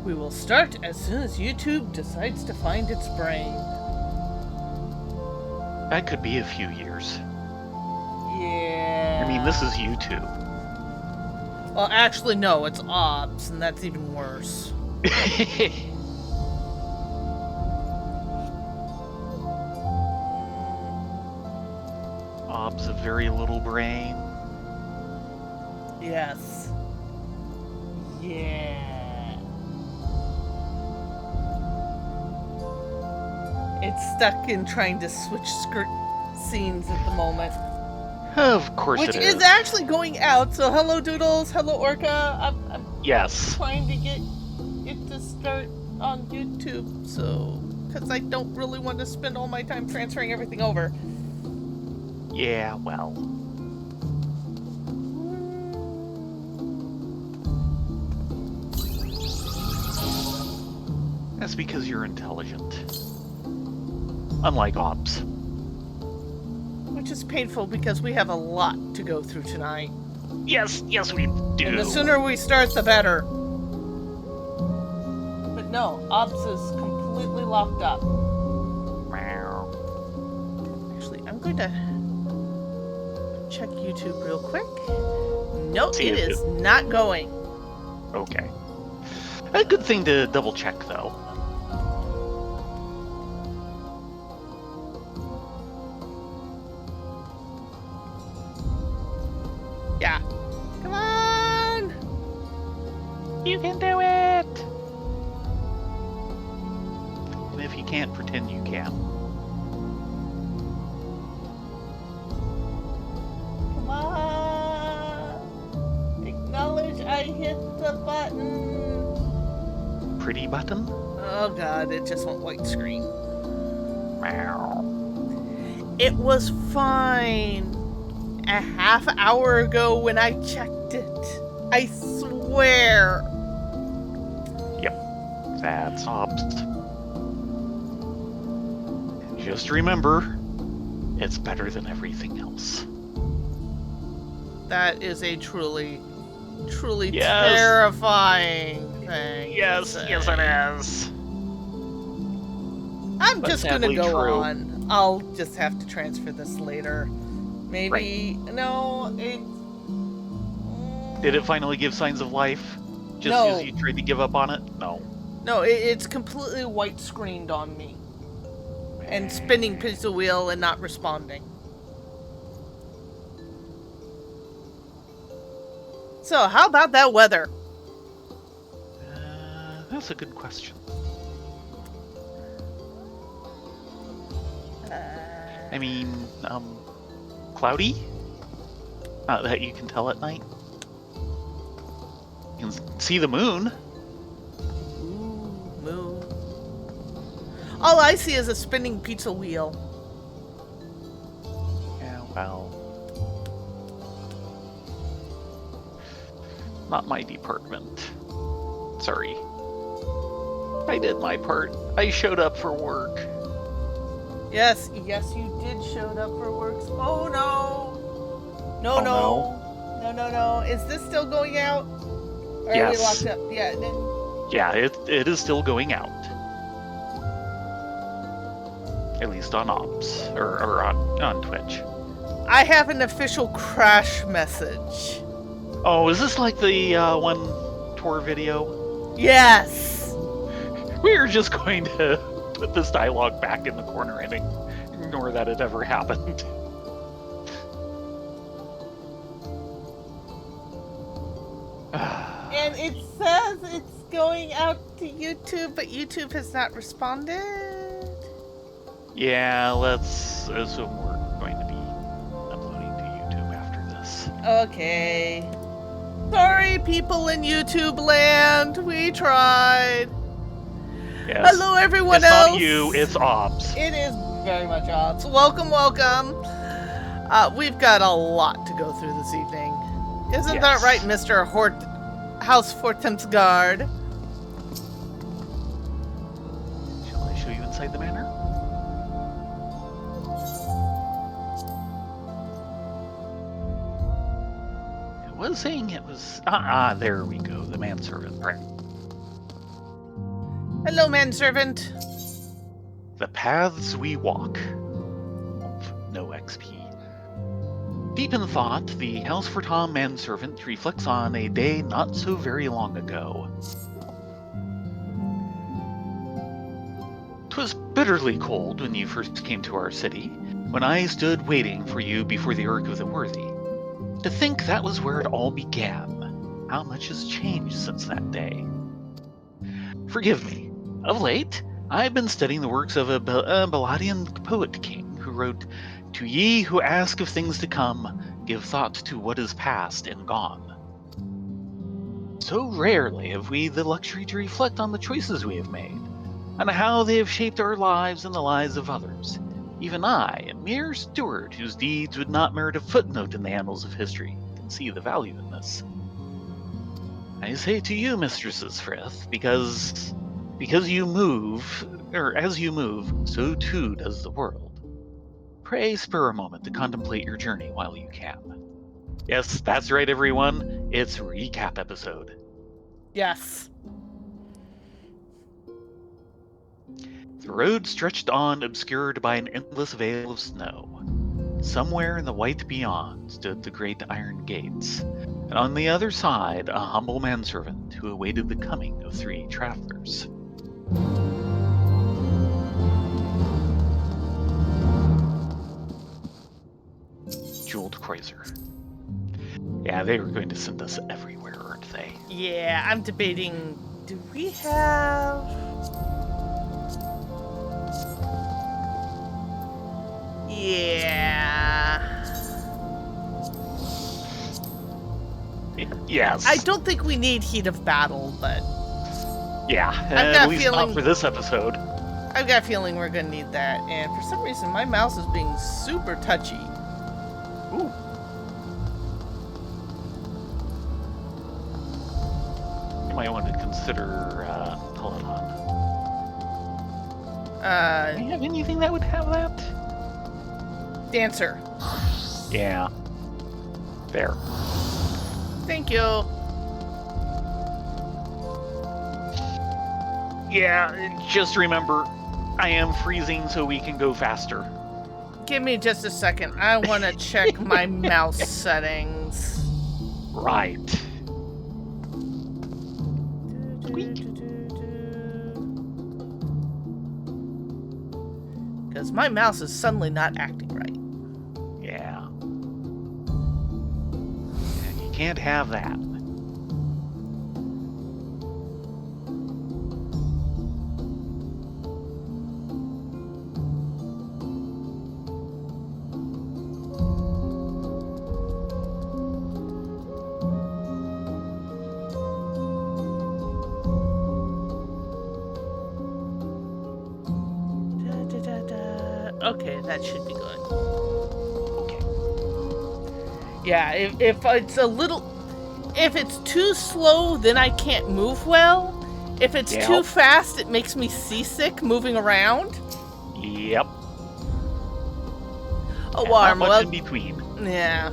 We will start as soon as YouTube decides to find its brain. That could be a few years. Yeah. I mean, this is YouTube. Well, actually, no, it's OBS, and that's even worse. OBS a very little brain. Yes. Yeah. It's stuck in trying to switch scenes at the moment. Of course Which it is. is actually going out, so hello Doodles, hello Orca. I'm Yes. trying to get it to start on YouTube, so... Because I don't really want to spend all my time transferring everything over. Yeah, well. That's because you're intelligent. Unlike OBS. Which is painful because we have a lot to go through tonight. Yes, we do. And the sooner we start, the better. But no, OBS is completely locked up. Actually, I'm going to check YouTube real quick. Nope, it is not going. Okay. A good thing to double check, though. Yeah. Come on! You can do it! And if you can't, pretend you can. Come on! Acknowledge I hit the button! Pretty button? Oh god, it just went white screen. Meow. It was fine a half hour ago when I checked it. I swear. Yep. That's OBS. Just remember, it's better than everything else. That is a truly Yes. terrifying thing. Yes, it is. I'm But just gonna sadly go true. on. I'll just have to transfer this later. Maybe no. Did it finally give signs of life? Just No. as you tried to give up on it? No. No, it's completely white screened on me. And spinning pistol wheel and not responding. So, how about that weather? That's a good question. I mean, cloudy? Not that you can tell at night. You can see the moon. Ooh, moon. All I see is a spinning pizza wheel. Yeah, well. Not my department. Sorry. I did my part. I showed up for work. Yes, you did show up for works. Oh no! No. Is this still going out? Or Yes. are we locked up? Yeah. Yeah, it is still going out. At least on Ops. Or on Twitch. I have an official crash message. Oh, is this like the one tour video? Yes! We're just going to put this dialogue back in the corner and ignore that it ever happened. And it says it's going out to YouTube, but YouTube has not responded. Yeah, let's assume we're going to be uploading to YouTube after this. Okay. Sorry, people in YouTube land. We tried. Yes. Hello, everyone It's else. not you, it's Ops. It is very much odds. Welcome. We've got a lot to go through this evening. Isn't that Yes. right, Mr. House Fortensgaard? Shall I show you inside the manor? It was saying it was... there we go, the manservant. Right. Hello, manservant. The paths we walk. No XP. Deep in thought, the House for Tom manservant reflects on a day not so very long ago. 'Twas bitterly cold when you first came to our city, when I stood waiting for you before the Ark of the Worthy. To think that was where it all began. How much has changed since that day. Forgive me. Of late, I've been studying the works of a Baladian poet king who wrote, "To ye who ask of things to come, give thought to what is past and gone." So rarely have we the luxury to reflect on the choices we have made, and how they have shaped our lives and the lives of others. Even I, a mere steward whose deeds would not merit a footnote in the annals of history, can see the value in this. I say to you, Mistresses Frith, because you move, or as you move, so too does the world. Pray spare a moment to contemplate your journey while you can. Yes, that's right, everyone. It's recap episode. Yes. The road stretched on, obscured by an endless veil of snow. Somewhere in the white beyond stood the great iron gates, and on the other side a humble manservant who awaited the coming of 3 travelers. Jeweled Kreuzer. Yeah, they were going to send us everywhere, aren't they? Yeah, I'm debating, do we have... Yeah. Yes. I don't think we need heat of battle, but Yeah, I've got at a least feeling- not for this episode. I've got a feeling we're gonna need that. And for some reason, my mouse is being super touchy. Ooh. You might want to consider pulling on. Do you have anything that would have that? Dancer. Yeah. There. Thank you. Yeah, just remember, I am freezing so we can go faster. Give me just a second. I want to check my mouse settings. Right. Squeak. Because my mouse is suddenly not acting right. Yeah. You can't have that. Okay, that should be good. Okay. Yeah, if it's a little... If it's too slow, then I can't move well. If it's Yep. too fast, it makes me seasick moving around. Yep. A And warm not much in welcome. between. Yeah.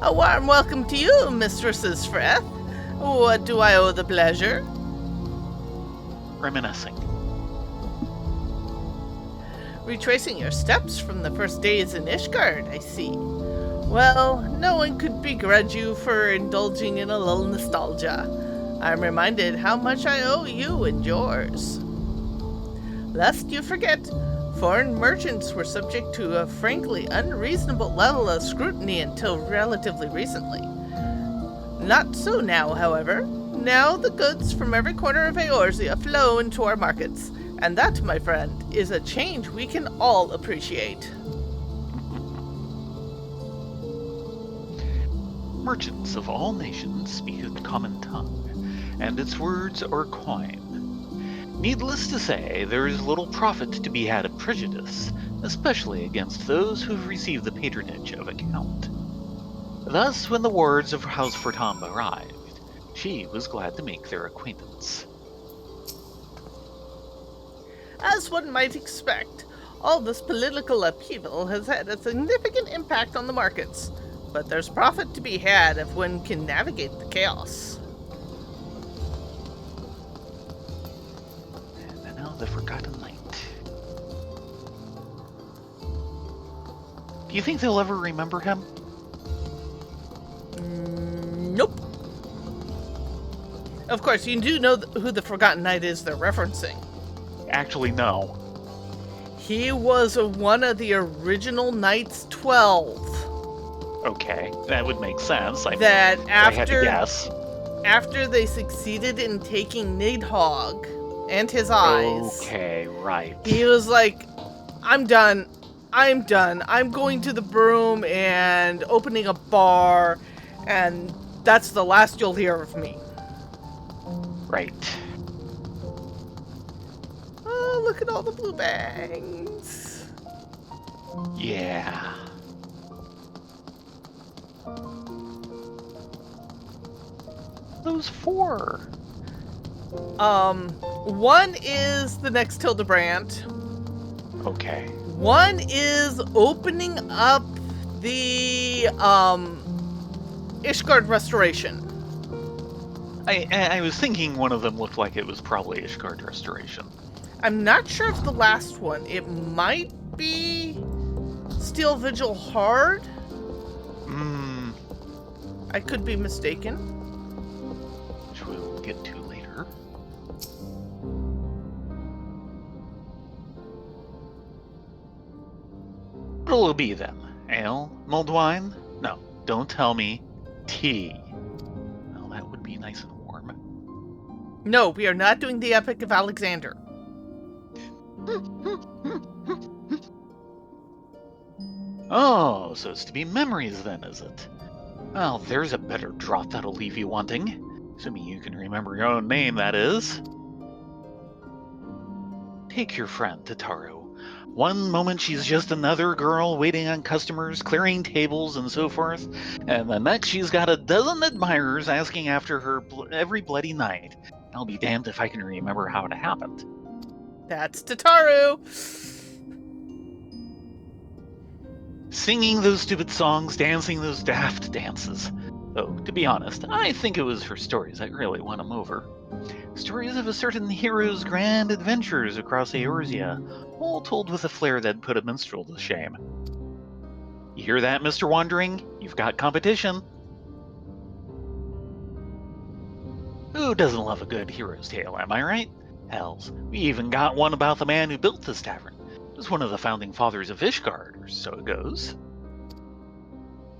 A warm welcome to you, Mistresses Frith. What do I owe the pleasure? Reminiscing. Retracing your steps from the first days in Ishgard, I see. Well, no one could begrudge you for indulging in a little nostalgia. I'm reminded how much I owe you and yours. Lest you forget, foreign merchants were subject to a frankly unreasonable level of scrutiny until relatively recently. Not so now, however. Now the goods from every corner of Eorzea flow into our markets, and that, my friend, is a change we can all appreciate. Merchants of all nations speak a common tongue, and its words are coin. Needless to say, there is little profit to be had of prejudice, especially against those who have received the patronage of a count. Thus, when the wards of House Fortam arrived, she was glad to make their acquaintance. As one might expect, all this political upheaval has had a significant impact on the markets, but there's profit to be had if one can navigate the chaos. the Forgotten Knight. Do you think they'll ever remember him? Nope. Of course, you do know who the Forgotten Knight is they're referencing. Actually, no. He was one of the original Knights 12. Okay, that would make sense. I had to guess. After they succeeded in taking Nidhogg and his eyes. Okay, right. He was like, I'm done. I'm going to the broom and opening a bar, and that's the last you'll hear of me. Right. Oh, look at all the blue bangs. Yeah. Those 4. One is the next Hildebrandt. Okay. One is opening up the Ishgard restoration. I was thinking one of them looked like it was probably Ishgard Restoration. I'm not sure if the last one. It might be Steel Vigil Hard. I could be mistaken. Which we'll get to later. What'll it be then? Ale? Mulled wine? No, don't tell me. Tea. Well, that would be nice and warm. No, we are not doing the Epic of Alexander. Oh, so it's to be memories then, is it? Well, there's a better draught that'll leave you wanting. Assuming you can remember your own name, that is. Take your friend, Tataru. One moment she's just another girl waiting on customers, clearing tables, and so forth, and the next she's got a dozen admirers asking after her every bloody night. I'll be damned if I can remember how it happened. That's Tataru. Singing those stupid songs, dancing those daft dances. Though, to be honest, I think it was her stories that really won him over. Stories of a certain hero's grand adventures across Eorzea, all told with a flair that put a minstrel to shame. You hear that, Mr. Wandering? You've got competition. Who doesn't love a good hero's tale, am I right? Hells, we even got one about the man who built this tavern. He was one of the founding fathers of Ishgard, or so it goes.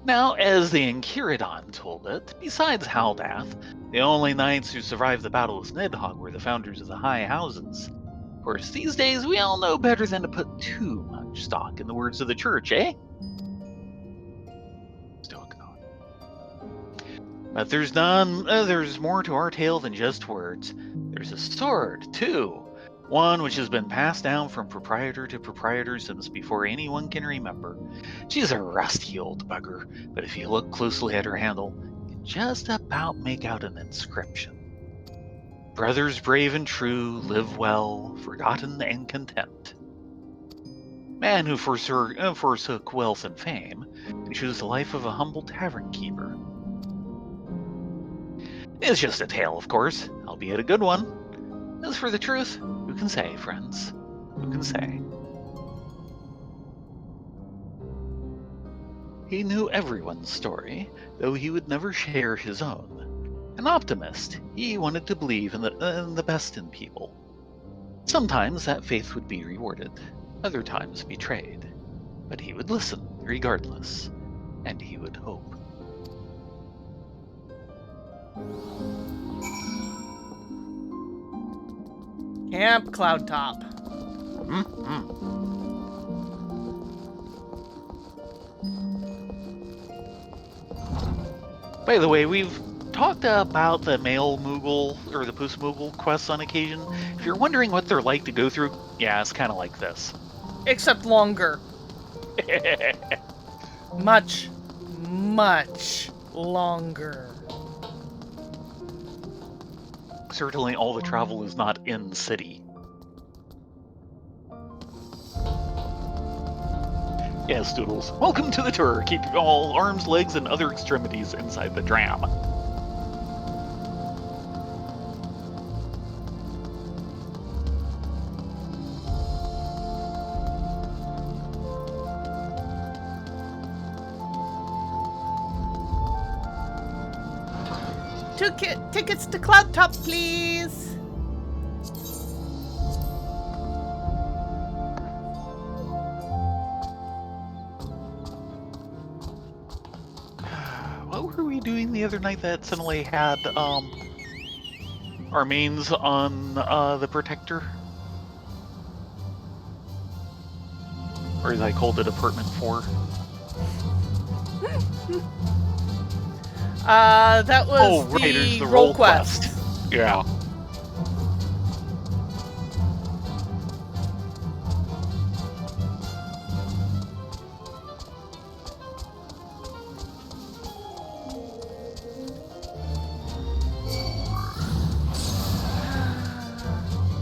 Now, as the Enchiridion told it, besides Haldath, the only knights who survived the Battle of Nidhogg were the founders of the High Houses. Of course, these days we all know better than to put too much stock in the words of the church, eh? Stoic note. But there's more to our tale than just words. There's a sword, too. One which has been passed down from proprietor to proprietor since before anyone can remember. She's a rusty old bugger, but if you look closely at her handle, you can just about make out an inscription. Brothers brave and true, live well, forgotten and content. Man who forsook wealth and fame, and chose the life of a humble tavern keeper. It's just a tale, of course, albeit a good one. As for the truth, who can say, friends? Who can say? He knew everyone's story, though he would never share his own. An optimist, he wanted to believe in the best in people. Sometimes that faith would be rewarded, other times betrayed. But he would listen, regardless, and he would hope. Camp Cloudtop. By the way, we've talked about the male Moogle or the Puss Moogle quests on occasion. If you're wondering what they're like to go through, yeah, it's kind of like this. Except longer. Much, much longer. Certainly all the travel is not in city. Yes, Doodles. Welcome to the tour. Keep all arms, legs, and other extremities inside the dram. Tickets to Cloud Top, please. What were we doing the other night that suddenly had our mains on the Protector? Or as I called it, Apartment 4. That was there's the role quest. Yeah.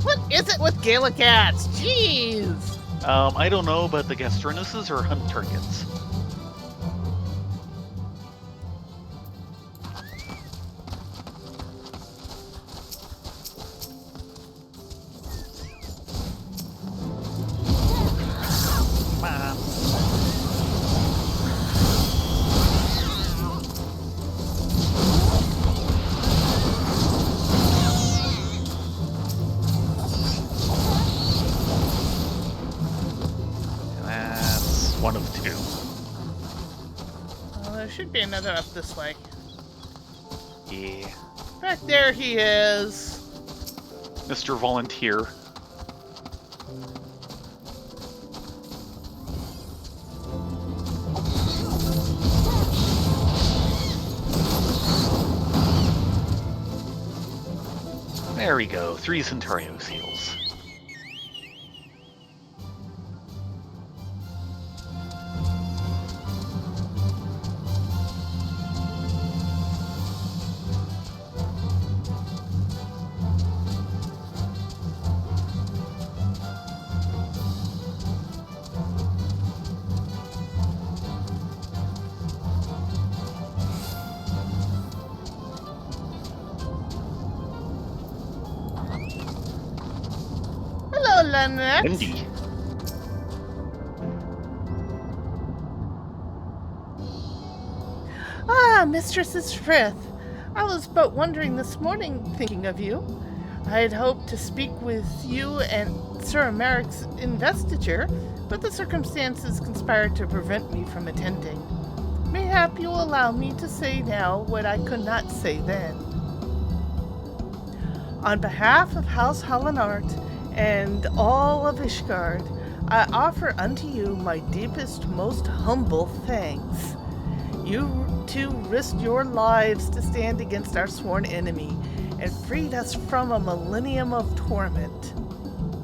What is it with Gaelic cats? Jeez. I don't know, but the gastronuses are hunt targets. One of two. Well, there should be another up this way. Yeah. Back there he is. Mr. Volunteer. There we go. 3 Centario seals. Hello, Lynette. Indy. Ah, Mistress Frith. I was but wondering this morning, thinking of you. I had hoped to speak with you and Sir Merrick's investiture, but the circumstances conspired to prevent me from attending. Mayhap you'll allow me to say now what I could not say then. On behalf of House Hallinart and all of Ishgard, I offer unto you my deepest, most humble thanks. You two risked your lives to stand against our sworn enemy and freed us from a millennium of torment.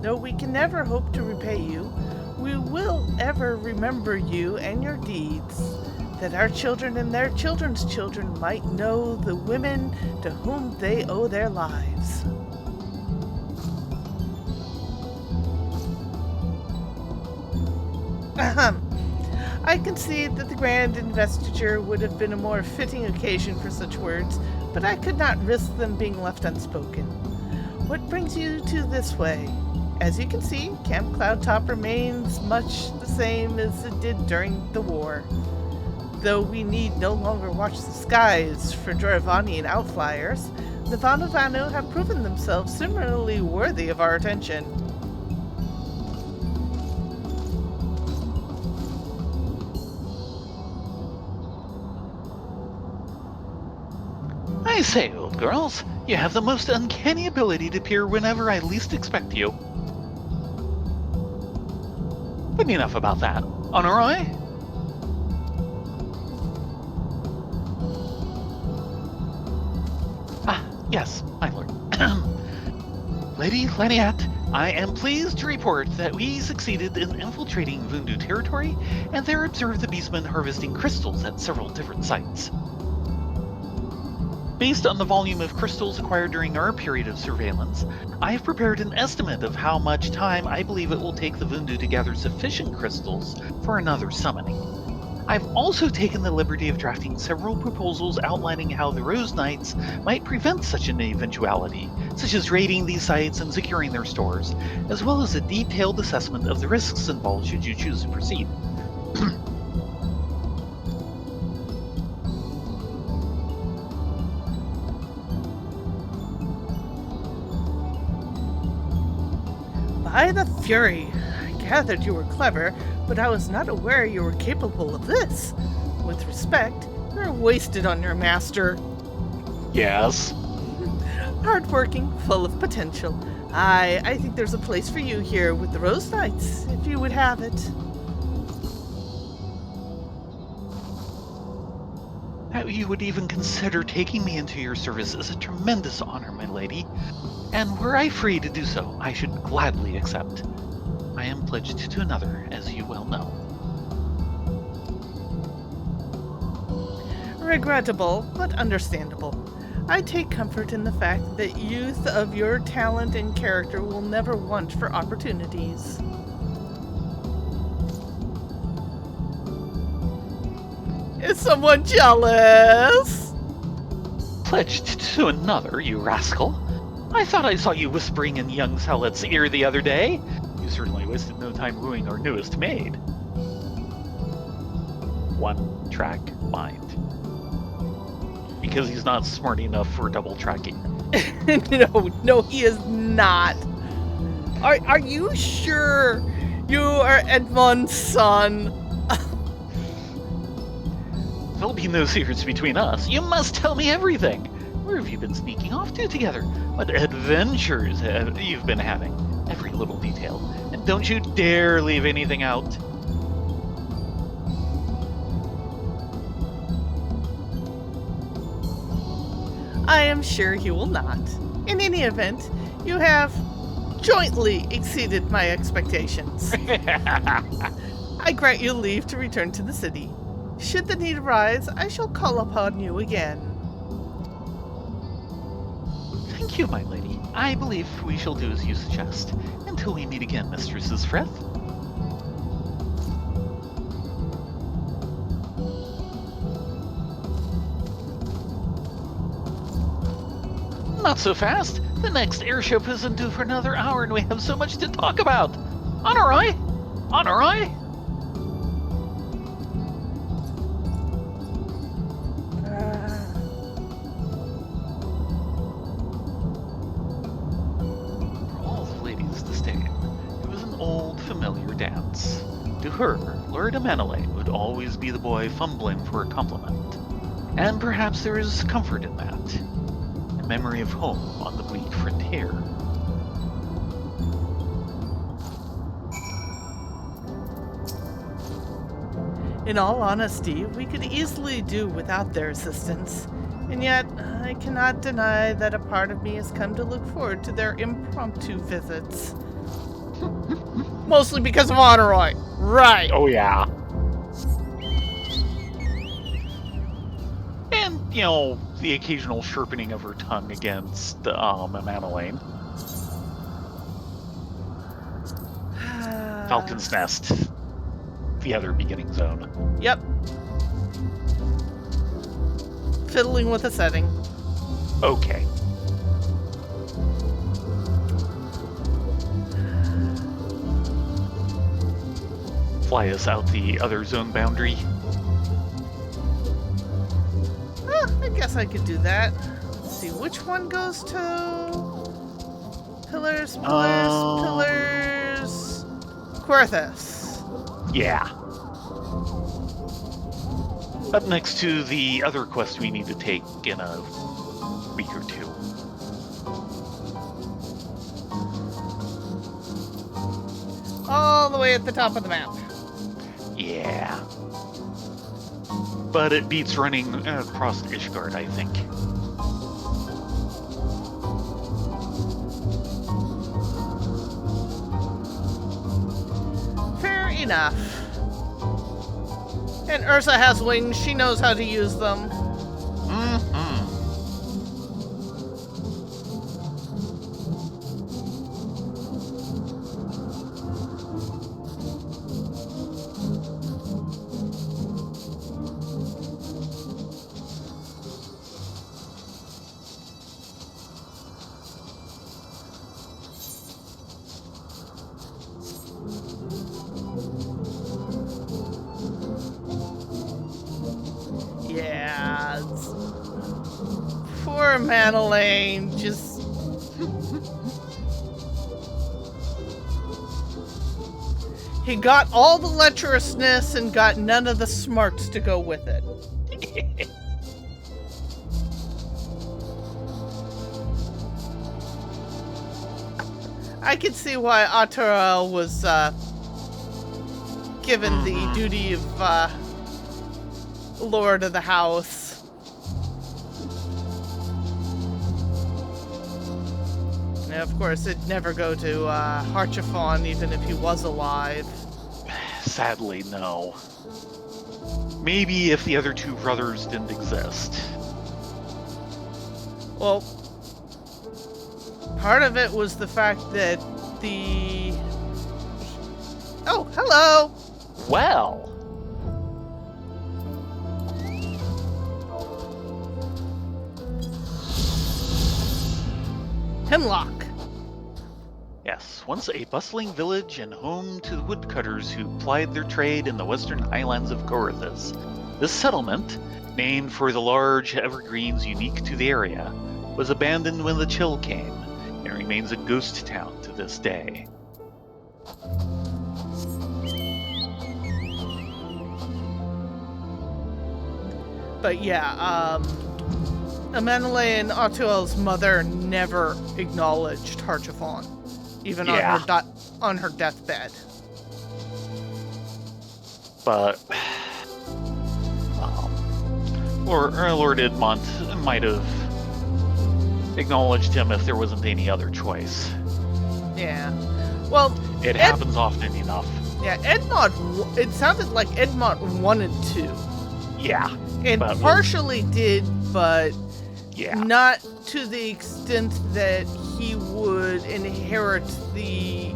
Though we can never hope to repay you, we will ever remember you and your deeds, that our children and their children's children might know the women to whom they owe their lives. I concede that the grand investiture would have been a more fitting occasion for such words, but I could not risk them being left unspoken. What brings you to this way? As you can see, Camp Cloudtop remains much the same as it did during the war. Though we need no longer watch the skies for Joravanian outflyers, the Vanuvanu have proven themselves similarly worthy of our attention. I say, old girls, you have the most uncanny ability to appear whenever I least expect you. But enough about that. Honoroi? Ah, yes, my lord. Lady Laniat, I am pleased to report that we succeeded in infiltrating Vundu territory and there observed the beastmen harvesting crystals at several different sites. Based on the volume of crystals acquired during our period of surveillance, I have prepared an estimate of how much time I believe it will take the Vundu to gather sufficient crystals for another summoning. I've also taken the liberty of drafting several proposals outlining how the Rose Knights might prevent such an eventuality, such as raiding these sites and securing their stores, as well as a detailed assessment of the risks involved should you choose to proceed. By the Fury, I gathered you were clever, but I was not aware you were capable of this. With respect, you're wasted on your master. Yes. Hardworking, full of potential. I think there's a place for you here with the Rose Knights, if you would have it. That you would even consider taking me into your service is a tremendous honor, my lady. And were I free to do so, I should gladly accept. I am pledged to another, as you well know. Regrettable, but understandable. I take comfort in the fact that youth of your talent and character will never want for opportunities. Is someone jealous? Pledged to another, you rascal. I thought I saw you whispering in young Salet's ear the other day. You certainly wasted no time wooing our newest maid. One-track mind. Because he's not smart enough for double tracking. No, he is not. Are you sure you are Edmond's son? There'll be no secrets between us. You must tell me everything. Where have you been sneaking off to together? What adventures have you've been having? Every little detail. And don't you dare leave anything out. I am sure you will not. In any event, you have jointly exceeded my expectations. I grant you leave to return to the city. Should the need arise, I shall call upon you again. Thank you, my lady. I believe we shall do as you suggest. Until we meet again, Mistresses Frith. Not so fast. The next airship isn't due for another hour, and we have so much to talk about. Honorai! Honorai! For all the ladies to stay, it was an old familiar dance. To her, Lord Emanuele would always be the boy fumbling for a compliment. And perhaps there is comfort in that. Memory of home on the bleak frontier. In all honesty, we could easily do without their assistance, and yet I cannot deny that a part of me has come to look forward to their impromptu visits. Mostly because of Honorai. Right. Oh, yeah. And, you know, the occasional sharpening of her tongue against Emanuele. Falcon's Nest. The other beginning zone. Yep. Fiddling with the setting. Okay. Fly us out the other zone boundary. I guess I could do that. Let's see, which one goes to... Pillars, Querthus. Yeah. Up next to the other quest we need to take in a week or two. All the way at the top of the map. Yeah. But it beats running across Ishgard, I think. Fair enough. And Ursa has wings. She knows how to use them. Mm-hmm. Yeah. Poor Poor Madeleine, just... He got all the lecherousness and got none of the smarts to go with it. I can see why Atara was given the duty of Lord of the House. And of course, it'd never go to Harchafon, even if he was alive. Sadly, no. Maybe if the other two brothers didn't exist. Well, part of it was the fact that the... Oh, hello! Well... Hemlock. Yes, once a bustling village and home to the woodcutters who plied their trade in the western highlands of Gorthas. This settlement, named for the large evergreens unique to the area, was abandoned when the chill came, and remains a ghost town to this day. But yeah, Amanale and Atuel's mother never acknowledged Harchafon, even on her deathbed. But Lord Edmont might have acknowledged him if there wasn't any other choice. Yeah. Well, it happens often enough. Yeah, Edmont, it sounded like Edmont wanted to. Yeah. And partially did, but yeah, not to the extent that he would inherit the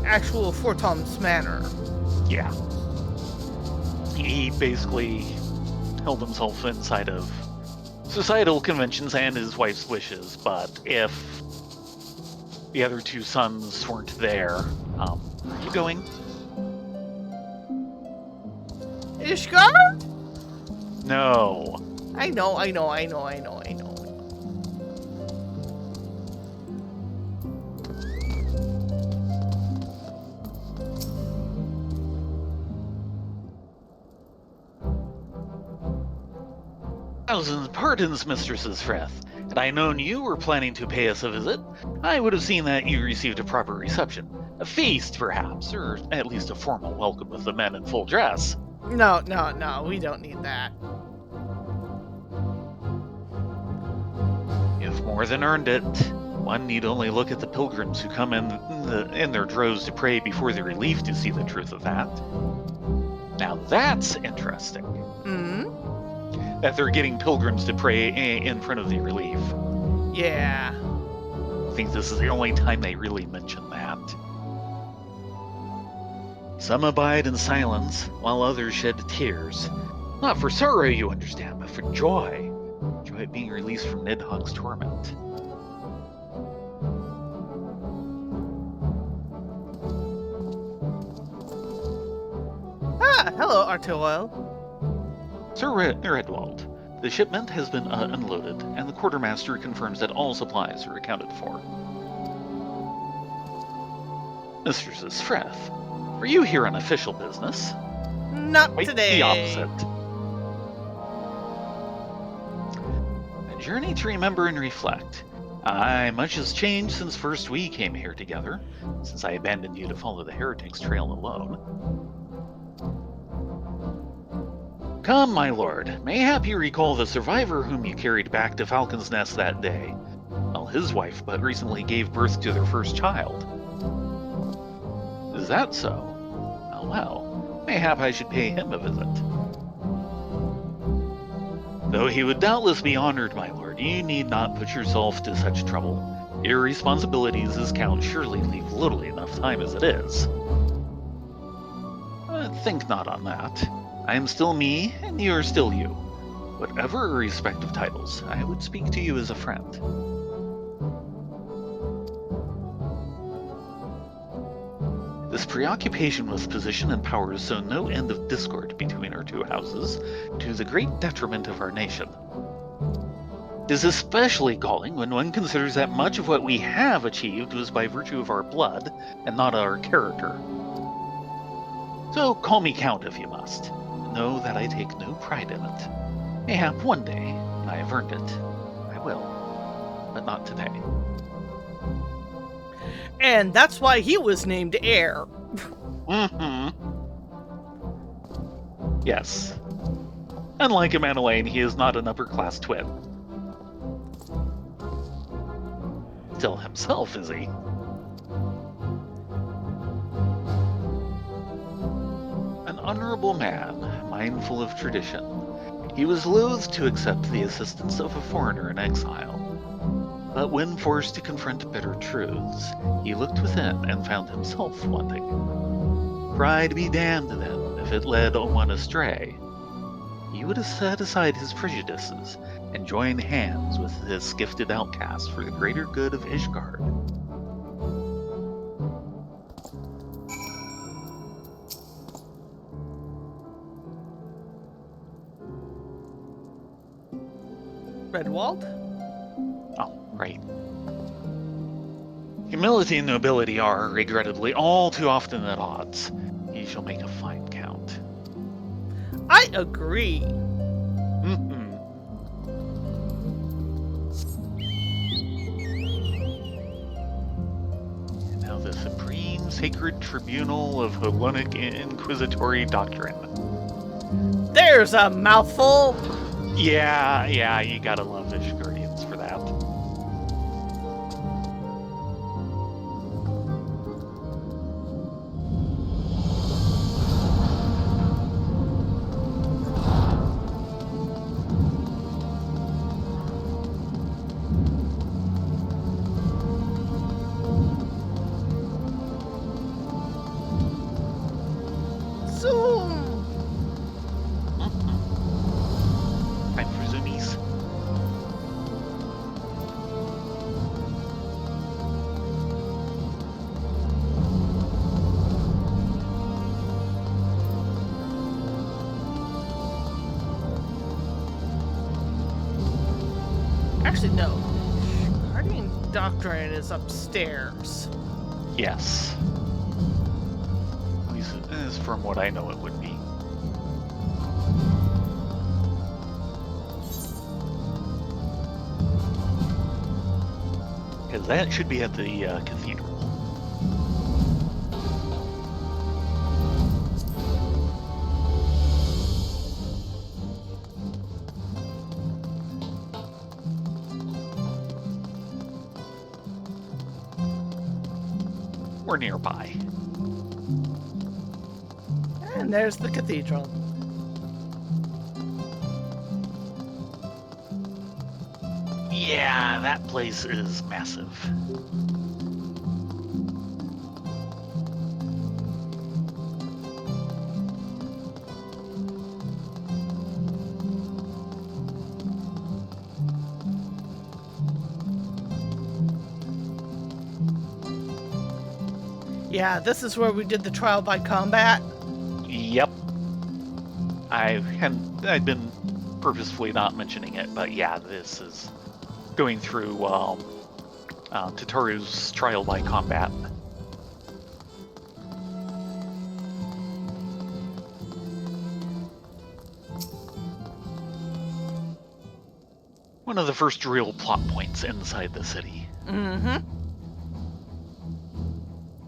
actual Fortom's manor. Yeah. He basically held himself inside of societal conventions and his wife's wishes, but if the other two sons weren't there, keep going. Ishgard? No. I know. Thousand pardons, Mistresses Freth. Had I known you were planning to pay us a visit, I would have seen that you received a proper reception. A feast, perhaps, or at least a formal welcome with the men in full dress. No, we don't need that. You've more than earned it. One need only look at the pilgrims who come in their droves to pray before the relief to see the truth of that. Now that's interesting. Mm-hmm. That they're getting pilgrims to pray in front of the relief. Yeah. I think this is the only time they really mention that. Some abide in silence, while others shed tears. Not for sorrow, you understand, but for joy. Joy at being released from Nidhogg's torment. Ah, hello, Artoil. Sir Redwald, the shipment has been unloaded, and the quartermaster confirms that all supplies are accounted for. Mistresses Freth, are you here on official business? Not Quite today. the opposite. A journey to remember and reflect. Aye, much has changed since first we came here together, since I abandoned you to follow the heretic's trail alone. Come, my lord, mayhap you recall the survivor whom you carried back to Falcon's Nest that day. Well, his wife but recently gave birth to their first child. Is that so? Well, mayhap I should pay him a visit. Though he would doubtless be honored, my lord, you need not put yourself to such trouble. Your responsibilities as Count surely leave little enough time as it is. Think not on that. I am still me, and you are still you. Whatever our respective titles, I would speak to you as a friend. This preoccupation with position and power has sown no end of discord between our two houses, to the great detriment of our nation. It is especially galling when one considers that much of what we have achieved was by virtue of our blood, and not our character. So call me Count if you must. Know that I take no pride in it. Mayhap one day, when I have earned it, I will. But not today. And that's why he was named Heir. Mm-hmm. Yes. Unlike Emmanuel, he is not an upper-class twin. Still himself, is he? An honorable man, mindful of tradition, he was loath to accept the assistance of a foreigner in exile. But when forced to confront bitter truths, he looked within and found himself wanting. Pride be damned then, if it led one astray. He would have set aside his prejudices and joined hands with this gifted outcast for the greater good of Ishgard. Redwald? Oh, right. Humility and nobility are, regrettably, all too often at odds. He shall make a fine count. I agree. Mm-hmm. And now the supreme sacred tribunal of Hellenic inquisitory doctrine. There's a mouthful. Yeah, you gotta love Ishgardians for that. Zoom. Time for zoomies. Actually, no. Guardian Doctrine is upstairs. Yes. At least as from what I know it would be. Because that should be at the cathedral. We're nearby. And there's the cathedral. Yeah, that place is massive. Yeah, this is where we did the trial by combat. Yep. I'd been purposefully not mentioning it, but yeah, this is going through Tataru's trial by combat. One of the first real plot points inside the city. Mm-hmm.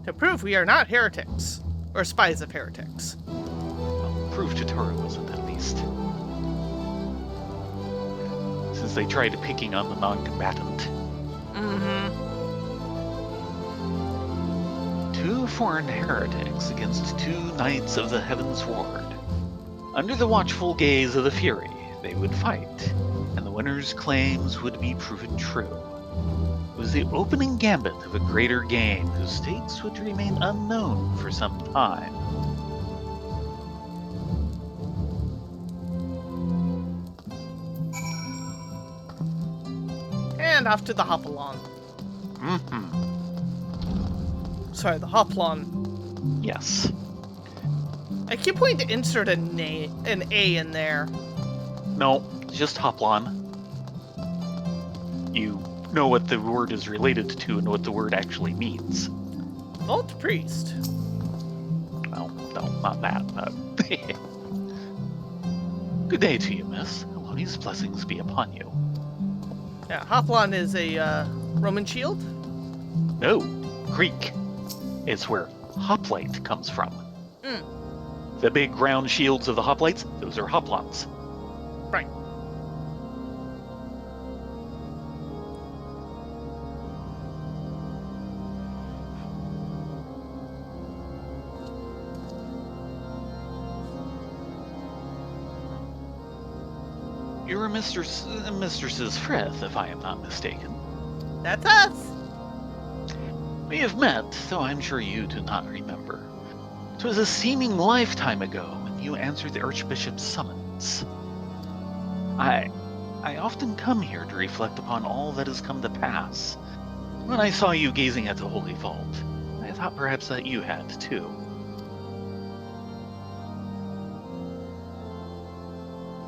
To prove we are not heretics. Or spies of heretics. Well, prove Tataru wasn't, at least. Since they tried picking on the non-combatant. Mm-hmm. 2 foreign heretics against 2 knights of the Heaven's Ward. Under the watchful gaze of the Fury, they would fight, and the winner's claims would be proven true. It was the opening gambit of a greater game whose stakes would remain unknown for some time. And off to the Hopalong. Mm-hmm. Sorry, the Hoplon. Yes. I keep wanting to insert an A in there. No, just Hoplon. You know what the word is related to and what the word actually means. Vault Priest. Well, No, not that. Good day to you, miss. Eloni's blessings be upon you. Yeah, Hoplon is a Roman shield? No, Greek. It's where hoplite comes from. The big round shields of the hoplites, those are hoplons. Right. You're Mistresses Frith, if I am not mistaken. That's us! We have met, though I'm sure you do not remember. 'Twas a seeming lifetime ago when you answered the Archbishop's summons. I often come here to reflect upon all that has come to pass. When I saw you gazing at the Holy Vault, I thought perhaps that you had too.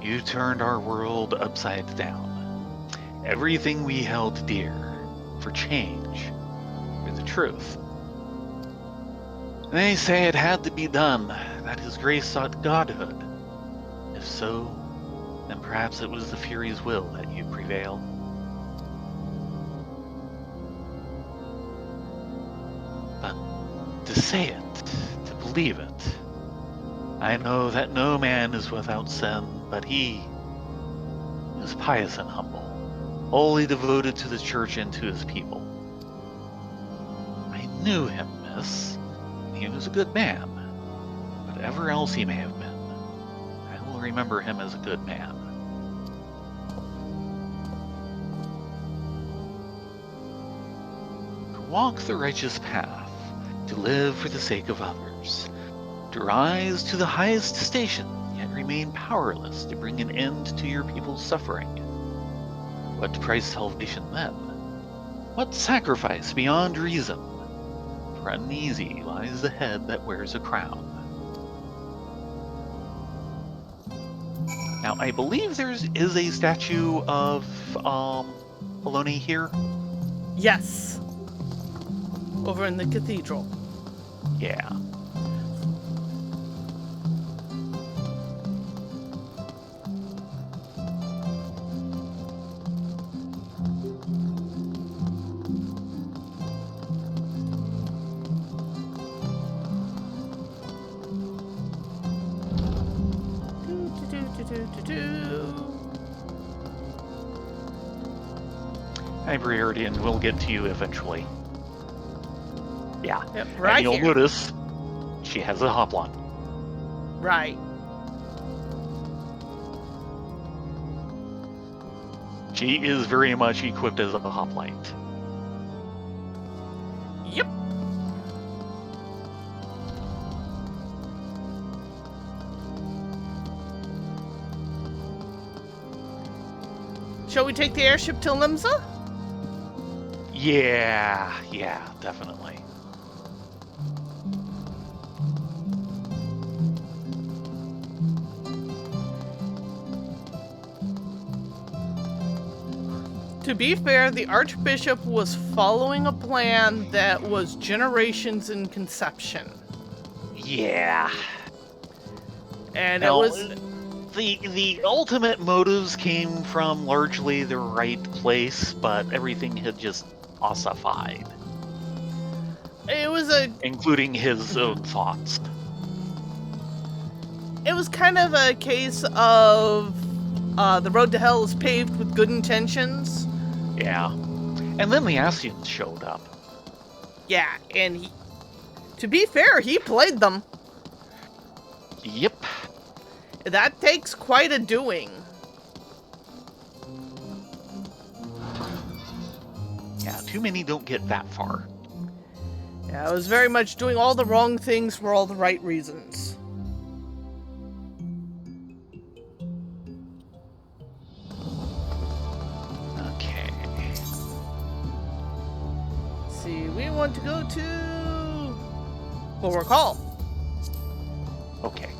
You turned our world upside down. Everything we held dear, for change, for the truth. They say it had to be done, that his grace sought godhood. If so, then perhaps it was the Fury's will that you prevail. But to say it, to believe it, I know that no man is without sin, but he is pious and humble, wholly devoted to the church and to his people. I knew him, miss. He was a good man. Whatever else he may have been, I will remember him as a good man. To walk the righteous path, to live for the sake of others, to rise to the highest station, yet remain powerless to bring an end to your people's suffering. What price salvation then? What sacrifice beyond reason? For uneasy lies the head that wears a crown. Now, I believe there is a statue of Eloni here. Yes. Over in the cathedral. Yeah. Hybriardian will get to you eventually. Yeah. Yep, right and you'll here. notice she has a hoplon. Right. She is very much equipped as a hoplite. Yep. Shall we take the airship to Limsa? Yeah, definitely. To be fair, the Archbishop was following a plan that was generations in conception. Yeah. And Now, it was... The ultimate motives came from largely the right place, but everything had just ossified. It was a... Including his own thoughts. It was kind of a case of the road to hell is paved with good intentions. Yeah. And then the Asians showed up. Yeah, and he... To be fair, he played them. Yep. That takes quite a doing. Yeah, too many don't get that far. Yeah, I was very much doing all the wrong things for all the right reasons. Okay. See, we want to go to... Recall. Okay.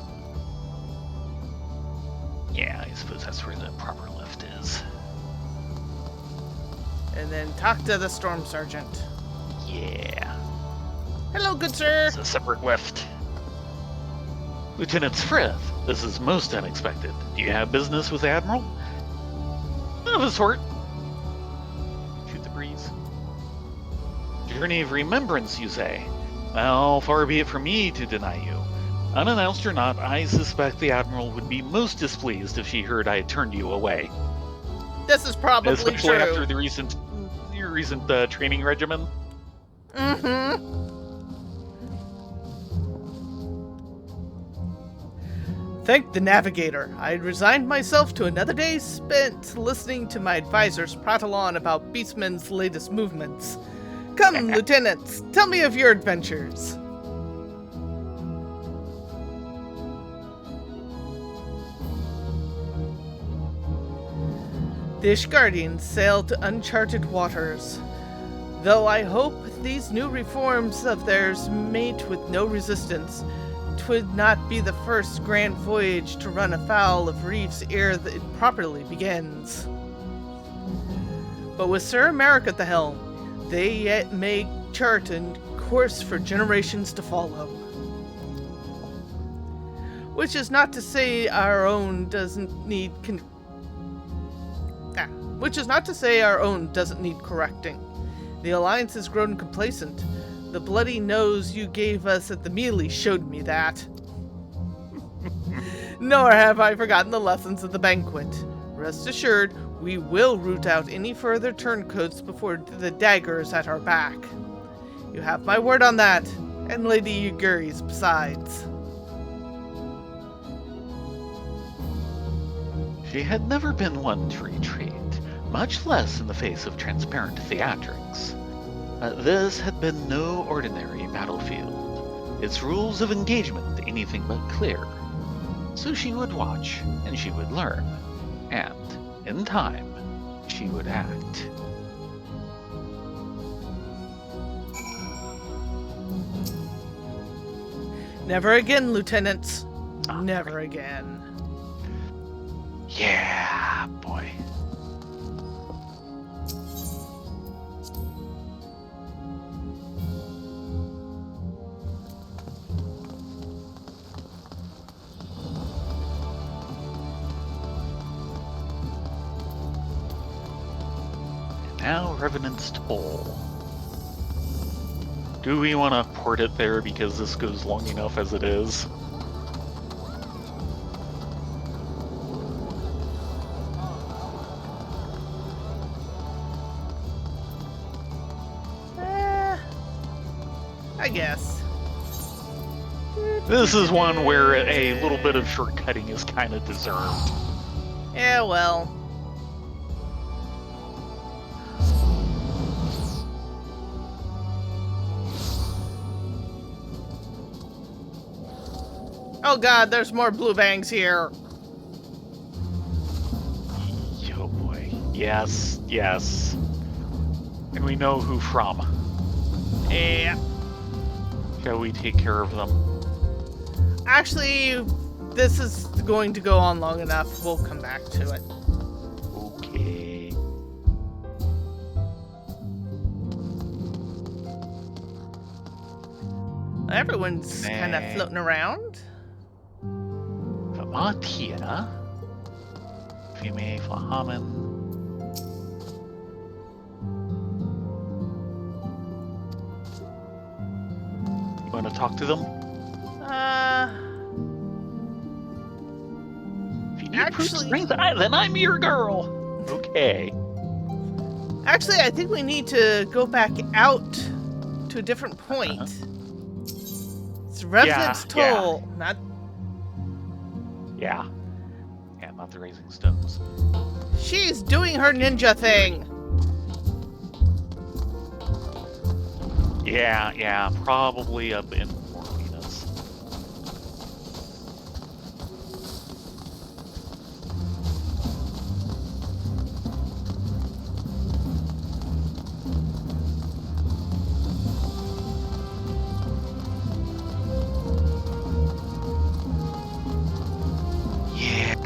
Yeah, I suppose that's where the proper lift is. And then talk to the Storm Sergeant. Yeah. Hello, good sir. It's a separate lift. Lieutenant Frith, this is most unexpected. Do you have business with the Admiral? Of a sort. Shoot the breeze. Journey of remembrance, you say? Well, far be it from me to deny you. Unannounced or not, I suspect the Admiral would be most displeased if she heard I had turned you away. This is probably Especially true. after your recent training regimen. Mm-hmm. Thank the navigator. I had resigned myself to another day spent listening to my advisors prattle on about Beastman's latest movements. Come, lieutenants, tell me of your adventures. The Ishgardians sailed to uncharted waters. Though I hope these new reforms of theirs mate with no resistance, 'twould not be the first grand voyage to run afoul of reefs ere it properly begins. But with Sir Americ at the helm, they yet may chart a course for generations to follow. Which is not to say our own doesn't need correcting. The Alliance has grown complacent. The bloody nose you gave us at the melee showed me that. Nor have I forgotten the lessons of the banquet. Rest assured, we will root out any further turncoats before the dagger is at our back. You have my word on that, and Lady Eorzea besides. She had never been one to retreat, much less in the face of transparent theatrics. This had been no ordinary battlefield, its rules of engagement anything but clear. So she would watch, and she would learn, and, in time, she would act. Never again, lieutenants. Never again. Yeah, boy. Now Revenant's Toll. Do we want to port it there because this goes long enough as it is? I guess. This is one where a little bit of shortcutting is kind of deserved. Yeah, well. Oh god, there's more blue bangs here. Oh boy. Yes, yes. And we know who from. Yeah. Shall we take care of them? Actually, this is going to go on long enough. We'll come back to it. Okay. Everyone's kind of floating around. Matia, Fime Fahamen. You want to talk to them? If you need proof of strength, then I'm your girl. Okay. Actually, I think we need to go back out to a different point. It's Revenant's Toll, not. Yeah. Yeah, not the Raising Stones. She's doing her ninja thing. Yeah, probably up in Morlena's.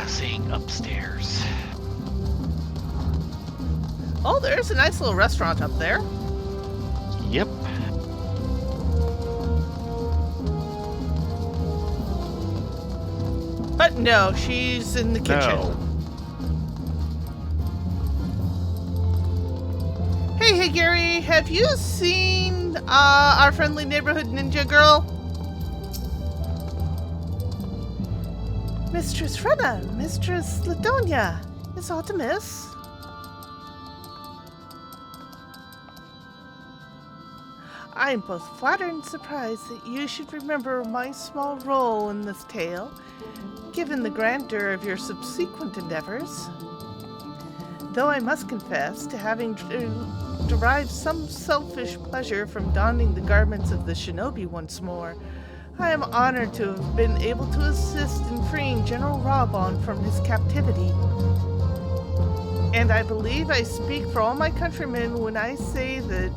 Saying upstairs. Oh, there's a nice little restaurant up there. But no, she's in the kitchen. No. Hey, Gary, have you seen our friendly neighborhood ninja girl? Mistress Rena, Mistress Ladonia, is aught amiss? I am both flattered and surprised that you should remember my small role in this tale, given the grandeur of your subsequent endeavors. Though I must confess to having derived some selfish pleasure from donning the garments of the shinobi once more, I am honored to have been able to assist in freeing General Hareband from his captivity. And I believe I speak for all my countrymen when I say that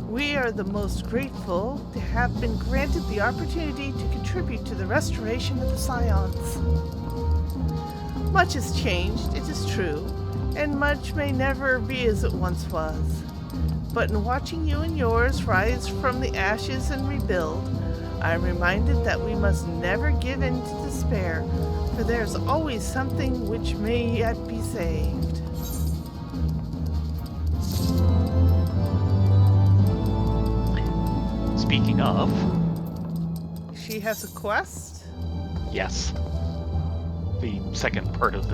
we are the most grateful to have been granted the opportunity to contribute to the restoration of the Scions. Much has changed, it is true, and much may never be as it once was. But in watching you and yours rise from the ashes and rebuild, I am reminded that we must never give in to despair, for there is always something which may yet be saved. Speaking of... She has a quest? Yes. The second part of the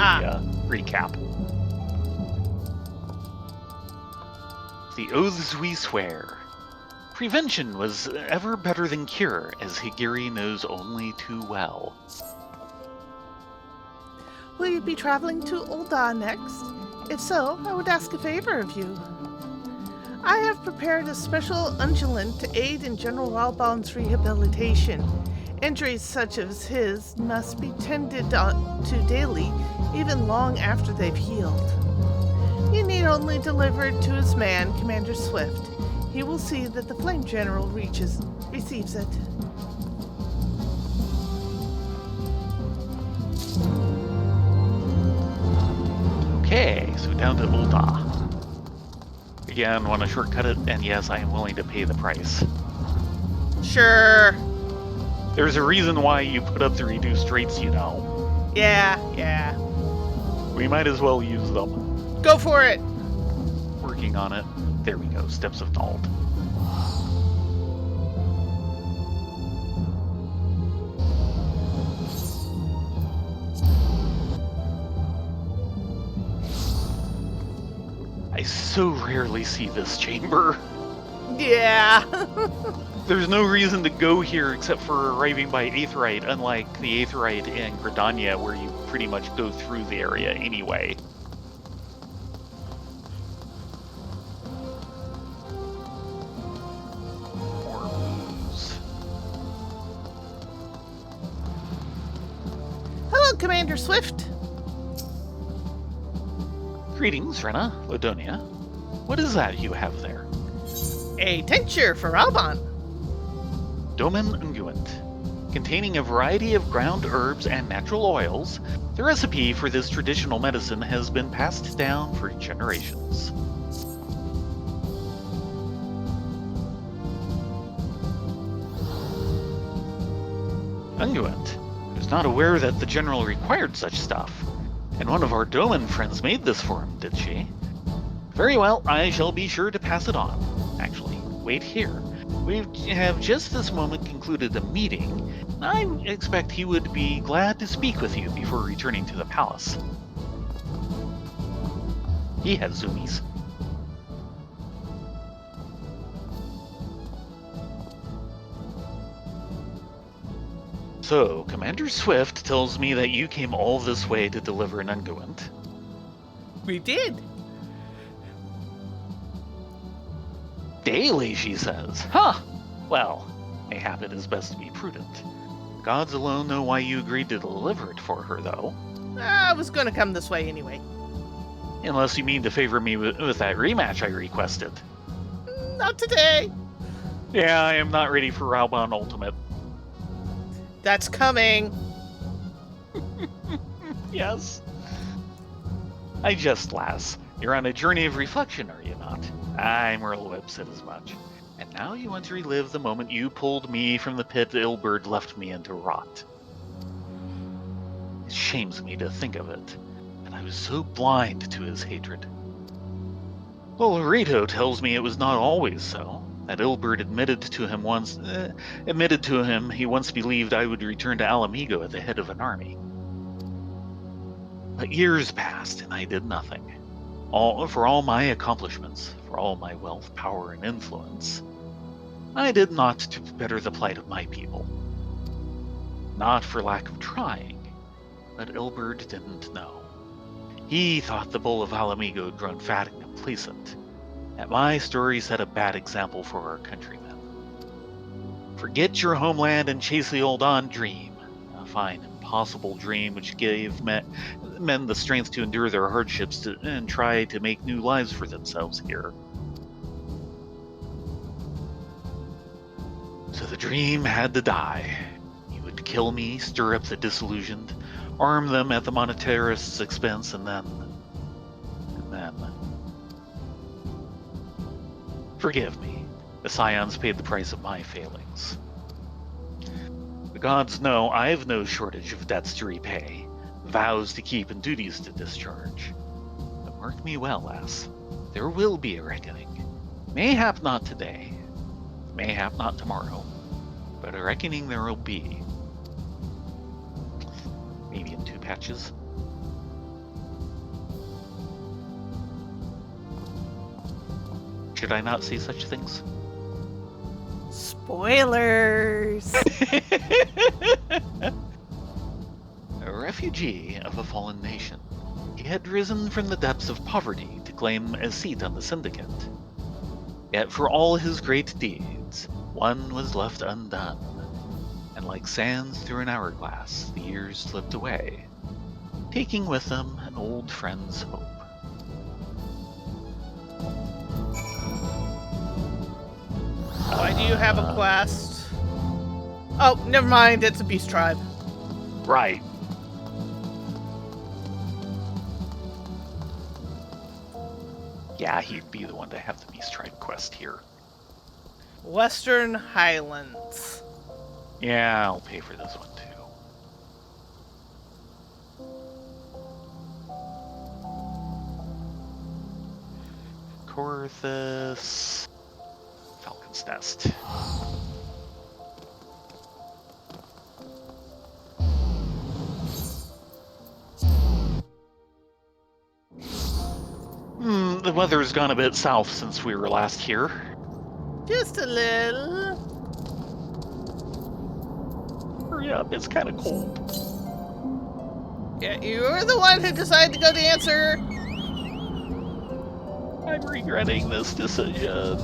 recap. The oaths we swear. Prevention was ever better than cure, as Higiri knows only too well. Will you be traveling to Ul'dah next? If so, I would ask a favor of you. I have prepared a special unguent to aid in General Hareband's rehabilitation. Injuries such as his must be tended to daily, even long after they've healed. You need only deliver it to his man, Commander Swift. He will see that the Flame General receives it. Okay, so down to Ul'dah. Again, want to shortcut it, and yes, I am willing to pay the price. Sure. There's a reason why you put up the reduced rates, you know. Yeah. We might as well use them. Go for it! Working on it. There we go, Steps of Nald. I so rarely see this chamber. Yeah. There's no reason to go here except for arriving by Aetheryte, unlike the Aetheryte in Gridania, where you pretty much go through the area anyway. More moves. Hello, Commander Swift. Greetings, Rena, Ladonia. What is that you have there? A tincture for Hareband. Domen unguent. Containing a variety of ground herbs and natural oils, the recipe for this traditional medicine has been passed down for generations. Unguent. I was not aware that the general required such stuff. And one of our Domen friends made this for him, did she? Very well, I shall be sure to pass it on. Actually, wait here. We have just this moment concluded a meeting. I expect he would be glad to speak with you before returning to the palace. He has zoomies. So, Commander Swift tells me that you came all this way to deliver an unguent. We did. Daily, she says. Huh! Well, mayhap it is best to be prudent. Gods alone know why you agreed to deliver it for her, though. I was going to come this way anyway. Unless you mean to favor me with that rematch I requested. Not today. Yeah, I am not ready for Hareband Ultimate. That's coming. Yes. I jest, lass. You're on a journey of reflection, are you not? I'm Merleweb said as much. And now you want to relive the moment you pulled me from the pit Ilberd left me in to rot. It shames me to think of it, and I was so blind to his hatred. Well, Rito tells me it was not always so. That Ilbert admitted to him he once believed I would return to Alamigo at the head of an army. But years passed, and I did nothing. For all my accomplishments, for all my wealth, power, and influence, I did not to better the plight of my people. Not for lack of trying, but Ilbert didn't know. He thought the bull of Alamigo had grown fat and complacent, that my story set a bad example for our countrymen. Forget your homeland and chase the old on dream, a fine, impossible dream which gave men the strength to endure their hardships and try to make new lives for themselves here. So the dream had to die. He would kill me, stir up the disillusioned, arm them at the monetarist's expense, and then... Forgive me. The Scions paid the price of my failings. The gods know I've no shortage of debts to repay, vows to keep, and duties to discharge. But mark me well, lass. There will be a reckoning. Mayhap not today, mayhap not tomorrow, but a reckoning there will be. Maybe in 2 patches. Should I not say such things? Spoilers! A refugee of a fallen nation, he had risen from the depths of poverty to claim a seat on the syndicate. Yet for all his great deeds, one was left undone, and like sands through an hourglass, the years slipped away, taking with them an old friend's hope. Why do you have a quest? Oh, never mind, it's a beast tribe. Right. Yeah, he'd be the one to have the Beast Tribe quest here. Western Highlands. Yeah, I'll pay for this one too. Corthus... Falcon's Nest. The weather's gone a bit south since we were last here. Just a little. Hurry up, it's kind of cold. Yeah, you were the one who decided to go to answer. I'm regretting this decision.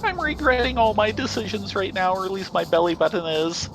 I'm regretting all my decisions right now, or at least my belly button is.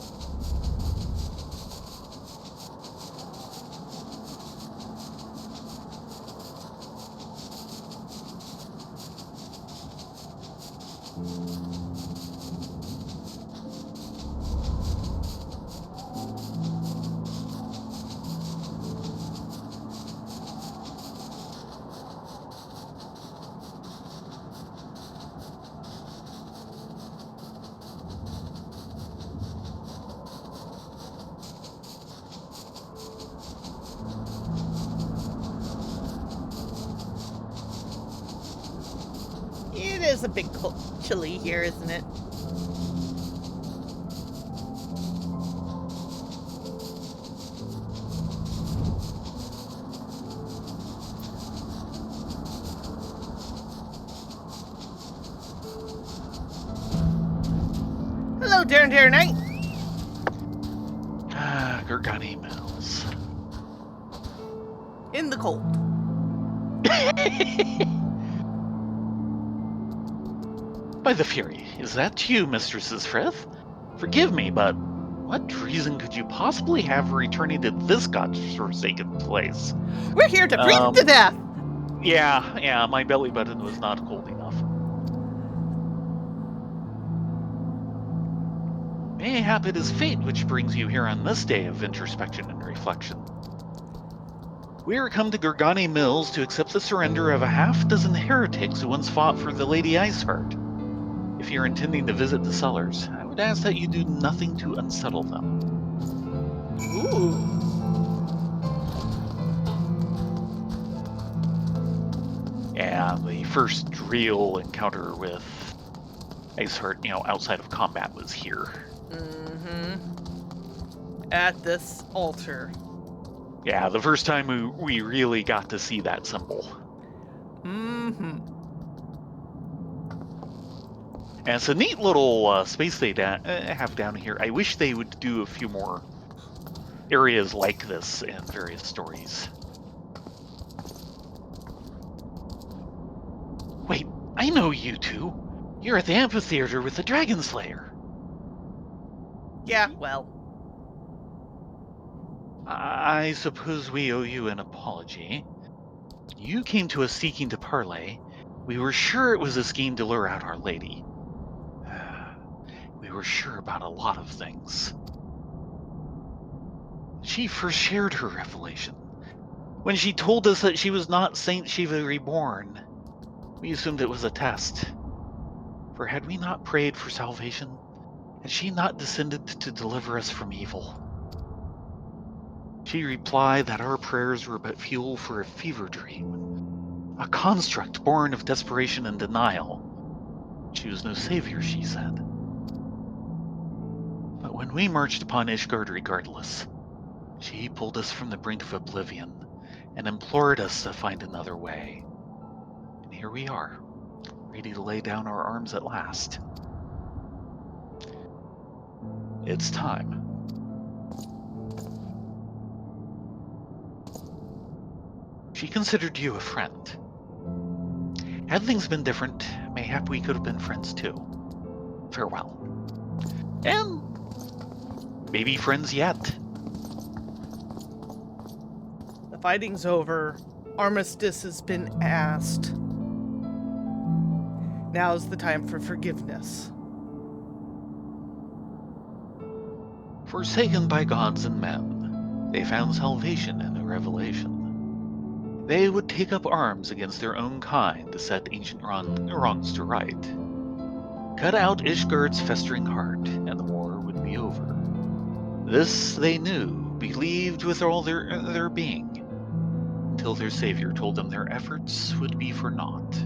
It is a bit chilly here, isn't it? Hello, Darren Knight. Gorgani Mills. In the cold. By the Fury, is that you, Mistresses Frith? Forgive me, but what reason could you possibly have for returning to this godforsaken place? We're here to freeze to death! Yeah, my belly button was not cold enough. Mayhap it is fate which brings you here on this day of introspection and reflection. We are come to Gorgani Mills to accept the surrender of a half-dozen heretics who once fought for the Lady Iceheart. If you're intending to visit the cellars, I would ask that you do nothing to unsettle them. Ooh. And the first real encounter with Iceheart, outside of combat was here. Mm-hmm. At this altar. Yeah, the first time we really got to see that symbol. Mm-hmm. And it's a neat little space they have down here. I wish they would do a few more areas like this in various stories. Wait, I know you two. You're at the amphitheater with the Dragon Slayer. Yeah, well. I suppose we owe you an apology. You came to us seeking to parley. We were sure it was a scheme to lure out Our Lady. We were sure about a lot of things. She first shared her revelation. When she told us that she was not Saint Shiva reborn, we assumed it was a test. For had we not prayed for salvation, had she not descended to deliver us from evil? She replied that our prayers were but fuel for a fever dream, a construct born of desperation and denial. She was no savior, she said. But when we marched upon Ishgard regardless, she pulled us from the brink of oblivion and implored us to find another way. And here we are, ready to lay down our arms at last. It's time. She considered you a friend. Had things been different, mayhap we could have been friends too. Farewell. And maybe friends yet. The fighting's over. Armistice has been asked. Now's the time for forgiveness. Forsaken by gods and men, they found salvation in the revelation. They would take up arms against their own kind to set ancient wrongs to right. Cut out Ishgard's festering heart, and the war would be over. This they knew, believed with all their being, until their savior told them their efforts would be for naught.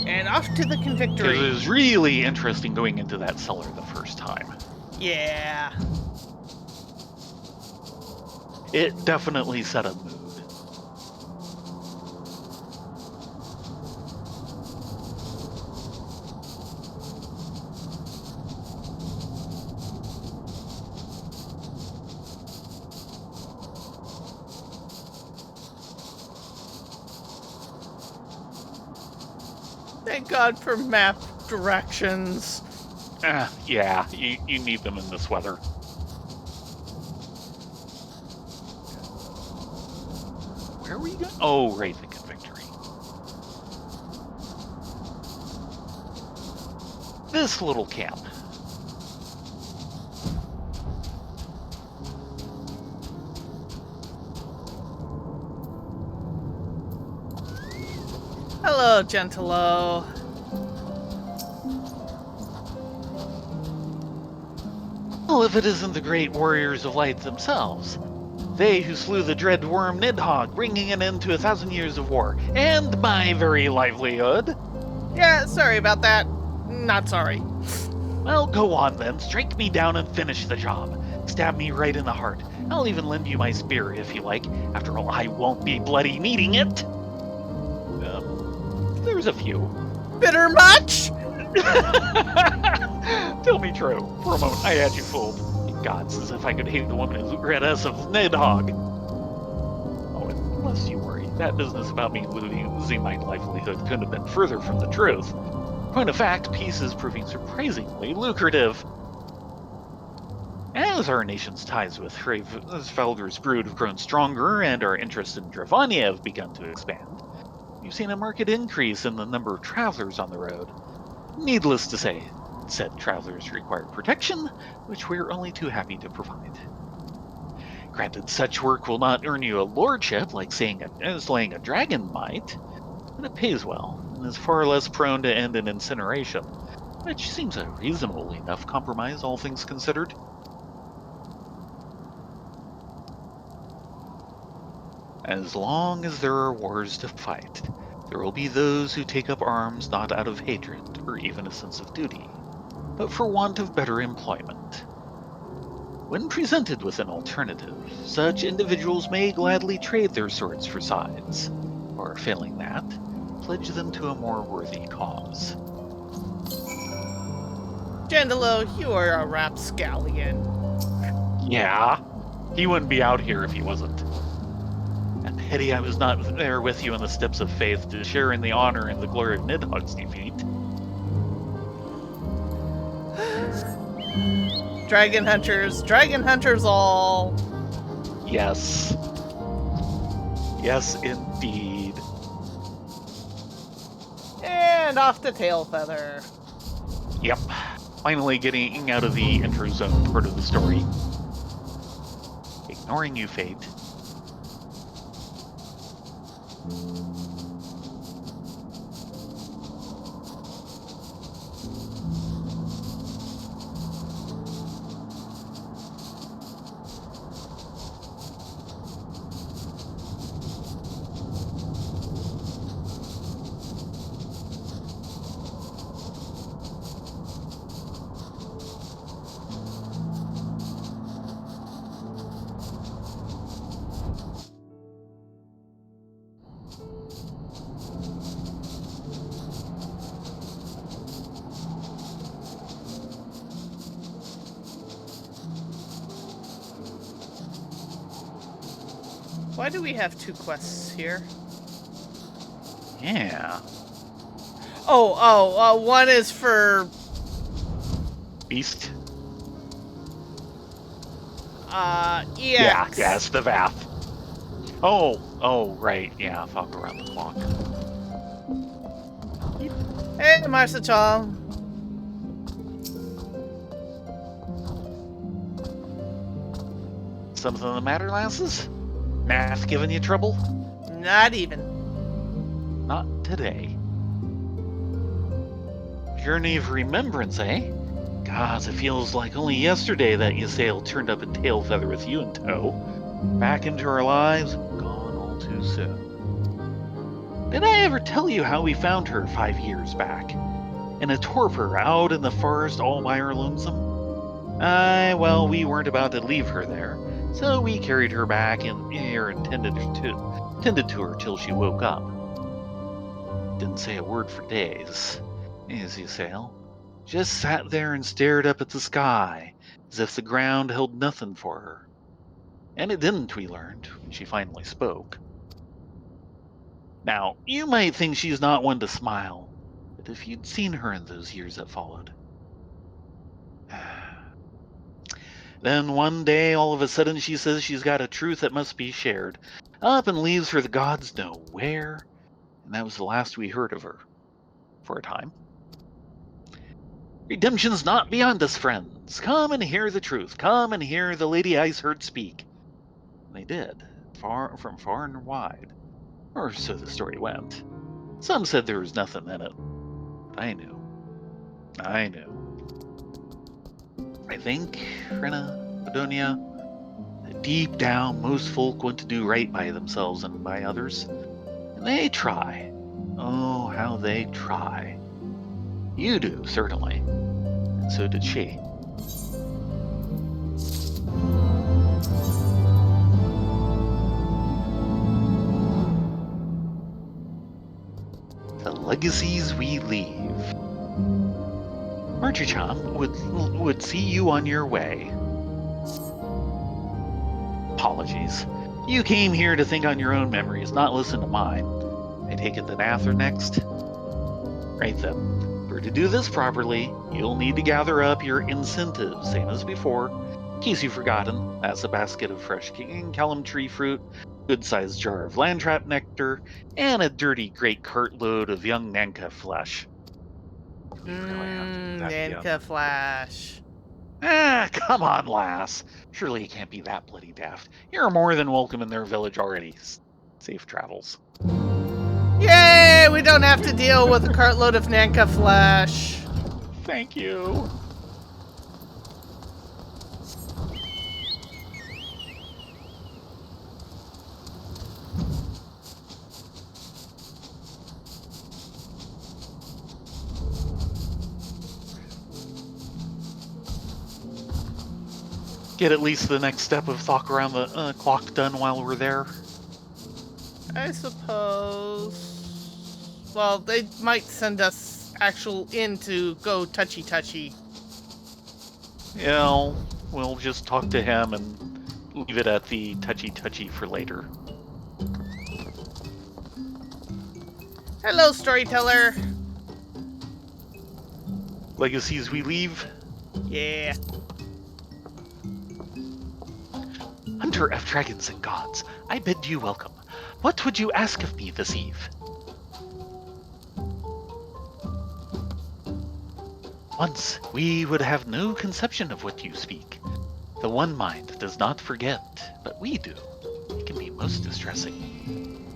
And off to the convictory. It was really interesting going into that cellar the first time. Yeah. It definitely set a mood. Thank God for map directions. Yeah, you need them in this weather. Where were you going? Oh, right, the convictory. This little camp. Hello, Gentilo. Well, if it isn't the great warriors of light themselves. They who slew the dread worm Nidhogg, bringing an end to 1,000 years of war, and my very livelihood. Yeah, sorry about that. Not sorry. Well, go on then, strike me down and finish the job. Stab me right in the heart. I'll even lend you my spear if you like. After all, I won't be bloody needing it. There's a few. Bitter much? Tell me true. For a moment, I had you fooled. Gods, as if I could hate the woman who's Redess of Nidhogg. Oh, and lest you worry, that business about me losing my livelihood couldn't have been further from the truth. Point of fact, peace is proving surprisingly lucrative. As our nation's ties with Svalgar's brood have grown stronger and our interest in Dravania have begun to expand, we've seen a marked increase in the number of travelers on the road. Needless to say, said travelers require protection, which we're only too happy to provide. Granted, such work will not earn you a lordship like slaying a dragon might, but it pays well and is far less prone to end in incineration, which seems a reasonable enough compromise, all things considered. As long as there are wars to fight, there will be those who take up arms not out of hatred or even a sense of duty, but for want of better employment. When presented with an alternative, such individuals may gladly trade their swords for sides, or failing that, pledge them to a more worthy cause. Jandalo, you are a rapscallion. Yeah, he wouldn't be out here if he wasn't. A pity I was not there with you in the steps of faith to share in the honor and the glory of Nidhogg's defeat. Dragon hunters all. Yes. Yes, indeed. And off to Tailfeather. Yep. Finally getting out of the intro zone part of the story. Ignoring you, Fate. Why do we have 2 quests here? Yeah. One is for Beast? EX. Yeah, it's the Vath. Oh, right. Yeah, fog around the clock. Hey, Marsachal. Something the matter, lasses? Math giving you trouble? Not even. Not today. Journey of Remembrance, eh? Gods, it feels like only yesterday that Eorzea turned up in Tailfeather with you in tow. Back into our lives, gone all too soon. Did I ever tell you how we found her 5 years back? In a torpor out in the forest all by our lonesome? Well, we weren't about to leave her there, so we carried her back here and tended to her till she woke up. Didn't say a word for days, as you sail. Just sat there and stared up at the sky, as if the ground held nothing for her. And it didn't, we learned, when she finally spoke. Now, you might think she's not one to smile, but if you'd seen her in those years that followed. Then one day, all of a sudden, she says she's got a truth that must be shared, up and leaves for the gods know where, and that was the last we heard of her, for a time. Redemption's not beyond us, friends. Come and hear the truth. Come and hear the Lady Ice heard speak. And they did, from far and wide, or so the story went. Some said there was nothing in it, but I knew. I think, Rena, Adonia, that deep down most folk want to do right by themselves and by others. And they try. Oh, how they try. You do, certainly. And so did she. The legacies we leave. Marchichan would see you on your way. Apologies. You came here to think on your own memories, not listen to mine. I take it that Ath are next? Right then. For to do this properly, you'll need to gather up your incentives, same as before. In case you've forgotten, that's a basket of fresh King Callum tree fruit, good-sized jar of landtrap nectar, and a dirty great cartload of young Nanka flesh. You really have to do that again. Nanka Flash. Come on, lass. Surely you can't be that bloody daft. You're more than welcome in their village already. Safe travels. Yay! We don't have to deal with a cartload of Nanka Flash. Thank you. Get at least the next step of Thok around the clock done while we're there. I suppose. Well, they might send us actual in to go touchy-touchy. Yeah, we'll just talk to him and leave it at the touchy-touchy for later. Hello, storyteller. Legacies we leave. Yeah. Hunter of dragons and gods, I bid you welcome. What would you ask of me this eve? Once, we would have no conception of what you speak. The one mind does not forget, but we do. It can be most distressing.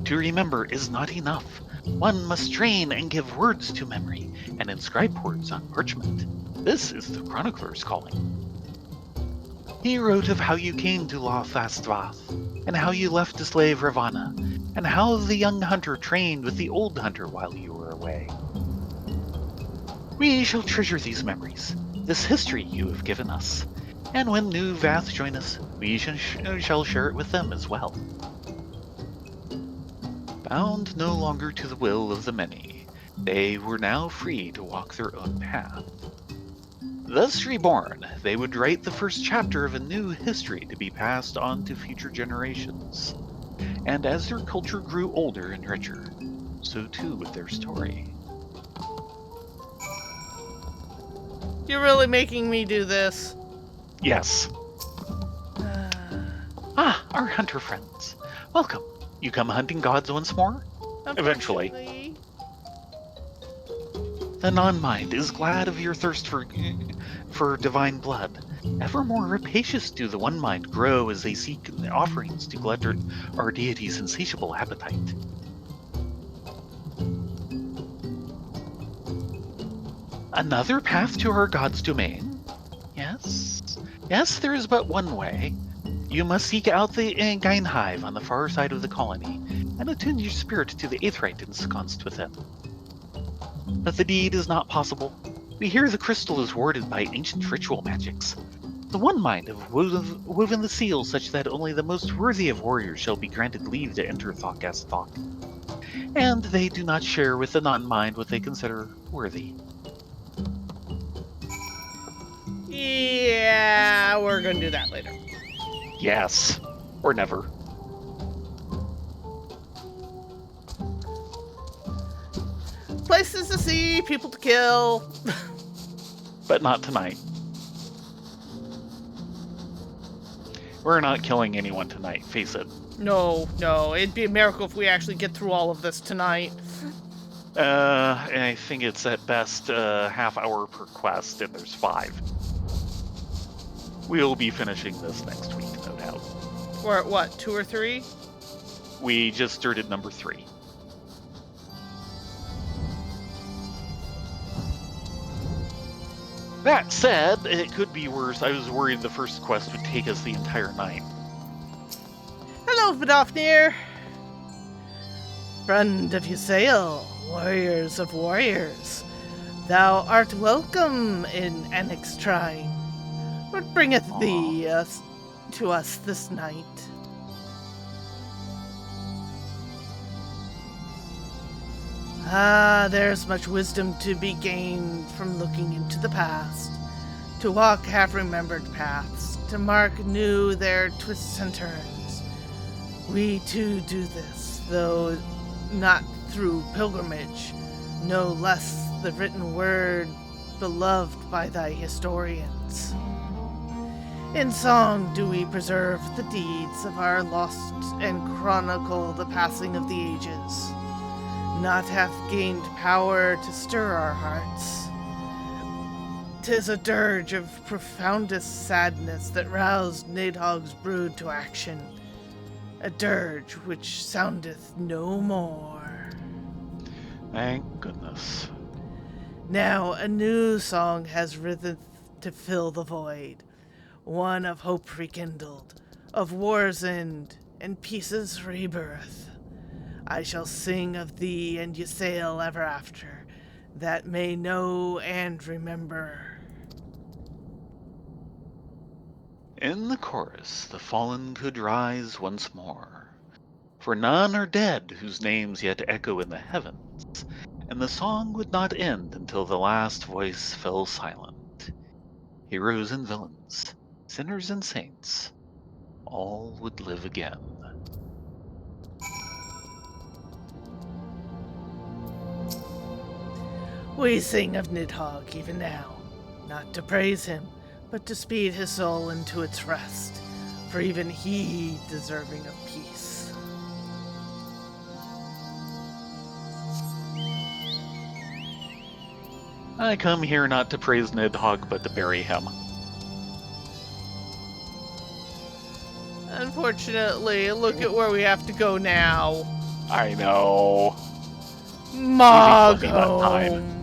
To remember is not enough. One must train and give words to memory, and inscribe words on parchment. This is the chronicler's calling. He wrote of how you came to Lothastvath, and how you left to slave Ravana, and how the young hunter trained with the old hunter while you were away. We shall treasure these memories, this history you have given us, and when new Vath join us, we shall share it with them as well. Bound no longer to the will of the many, they were now free to walk their own path. Thus reborn, they would write the first chapter of a new history to be passed on to future generations. And as their culture grew older and richer, so too would their story. You're really making me do this. Yes. Our hunter friends. Welcome. You come hunting gods once more? Eventually. The non-mind is glad of your thirst for divine blood. Ever more rapacious do the one mind grow as they seek offerings to glut our deity's insatiable appetite. Another path to our god's domain? Yes, there is but one way. You must seek out the Gain Hive on the far side of the colony, and attune your spirit to the Aetherite ensconced within. But the deed is not possible. We hear the crystal is warded by ancient ritual magics. The One Mind have woven the seal such that only the most worthy of warriors shall be granted leave to enter Thok as Thok. And they do not share with the Non-Mind what they consider worthy. Yeah, we're gonna do that later. Yes. Or never. Places to see, people to kill. But not tonight. We're not killing anyone tonight, face it. No, it'd be a miracle if we actually get through all of this tonight. I think it's at best half hour per quest, and there's 5. We'll be finishing this next week, no doubt. We're at what, 2 or 3? We just started number 3. That said, it could be worse. I was worried the first quest would take us the entire night. Hello, Vidofnir. Friend of Eorzea, warriors of warriors, thou art welcome in Anix Shrine. What bringeth thee to us this night? There's much wisdom to be gained from looking into the past, to walk half-remembered paths, to mark new their twists and turns. We too do this, though not through pilgrimage, no less the written word beloved by thy historians. In song do we preserve the deeds of our lost and chronicle the passing of the ages. not hath gained power to stir our hearts. 'Tis a dirge of profoundest sadness that roused Nidhogg's brood to action, a dirge which soundeth no more. Thank goodness. Now a new song has risen to fill the void, one of hope rekindled, of war's end and peace's rebirth. I shall sing of thee and Eorzea ever after, that may know and remember. In the chorus, the fallen could rise once more, for none are dead whose names yet echo in the heavens, and the song would not end until the last voice fell silent. Heroes and villains, sinners and saints, all would live again. We sing of Nidhogg even now, not to praise him, but to speed his soul into its rest, for even he deserving of peace. I come here not to praise Nidhogg, but to bury him. Unfortunately, look at where we have to go now. I know. Mog Easy fluffy nut time. home.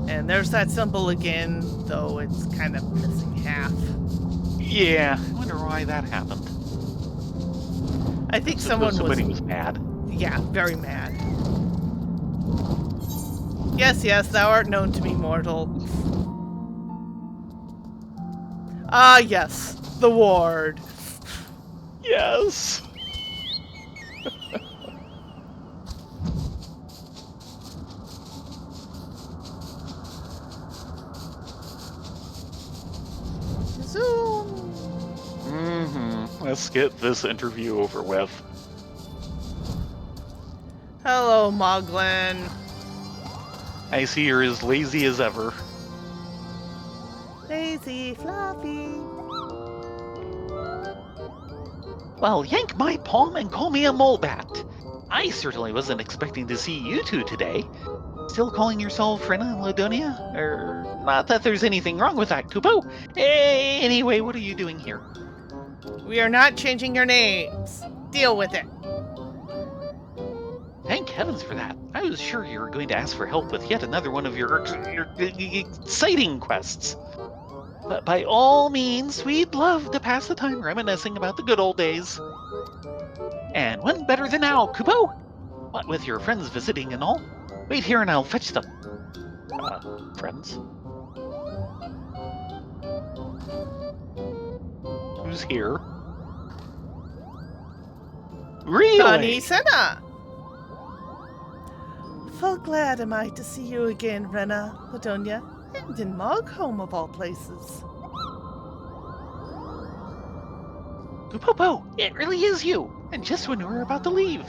And there's that symbol again, though it's kind of missing half. Yeah, I wonder why that happened. I think Somebody was mad. Yeah, very mad. Yes, yes, thou art known to me, mortal. Ah, yes, the ward. Yes. Zoom. Let's get this interview over with. Hello, Moglin. I see you're as lazy as ever. Lazy, fluffy. Well, yank my palm and call me a molebat. I certainly wasn't expecting to see you two today. Still calling yourself Rena and Ladonia? Not that there's anything wrong with that, Kupo. Anyway, what are you doing here? We are not changing your names. Deal with it. Thank heavens for that. I was sure you were going to ask for help with yet another one of your exciting quests. But by all means, we'd love to pass the time reminiscing about the good old days. And when better than now, Kupo? What with your friends visiting and all? Wait here and I'll fetch them. Friends? Who's here? Really? Connie Senna. Full glad am I to see you again, Rena, Ladonia, and in Moghome of all places. Kupopo, it really is you, and just when we were about to leave.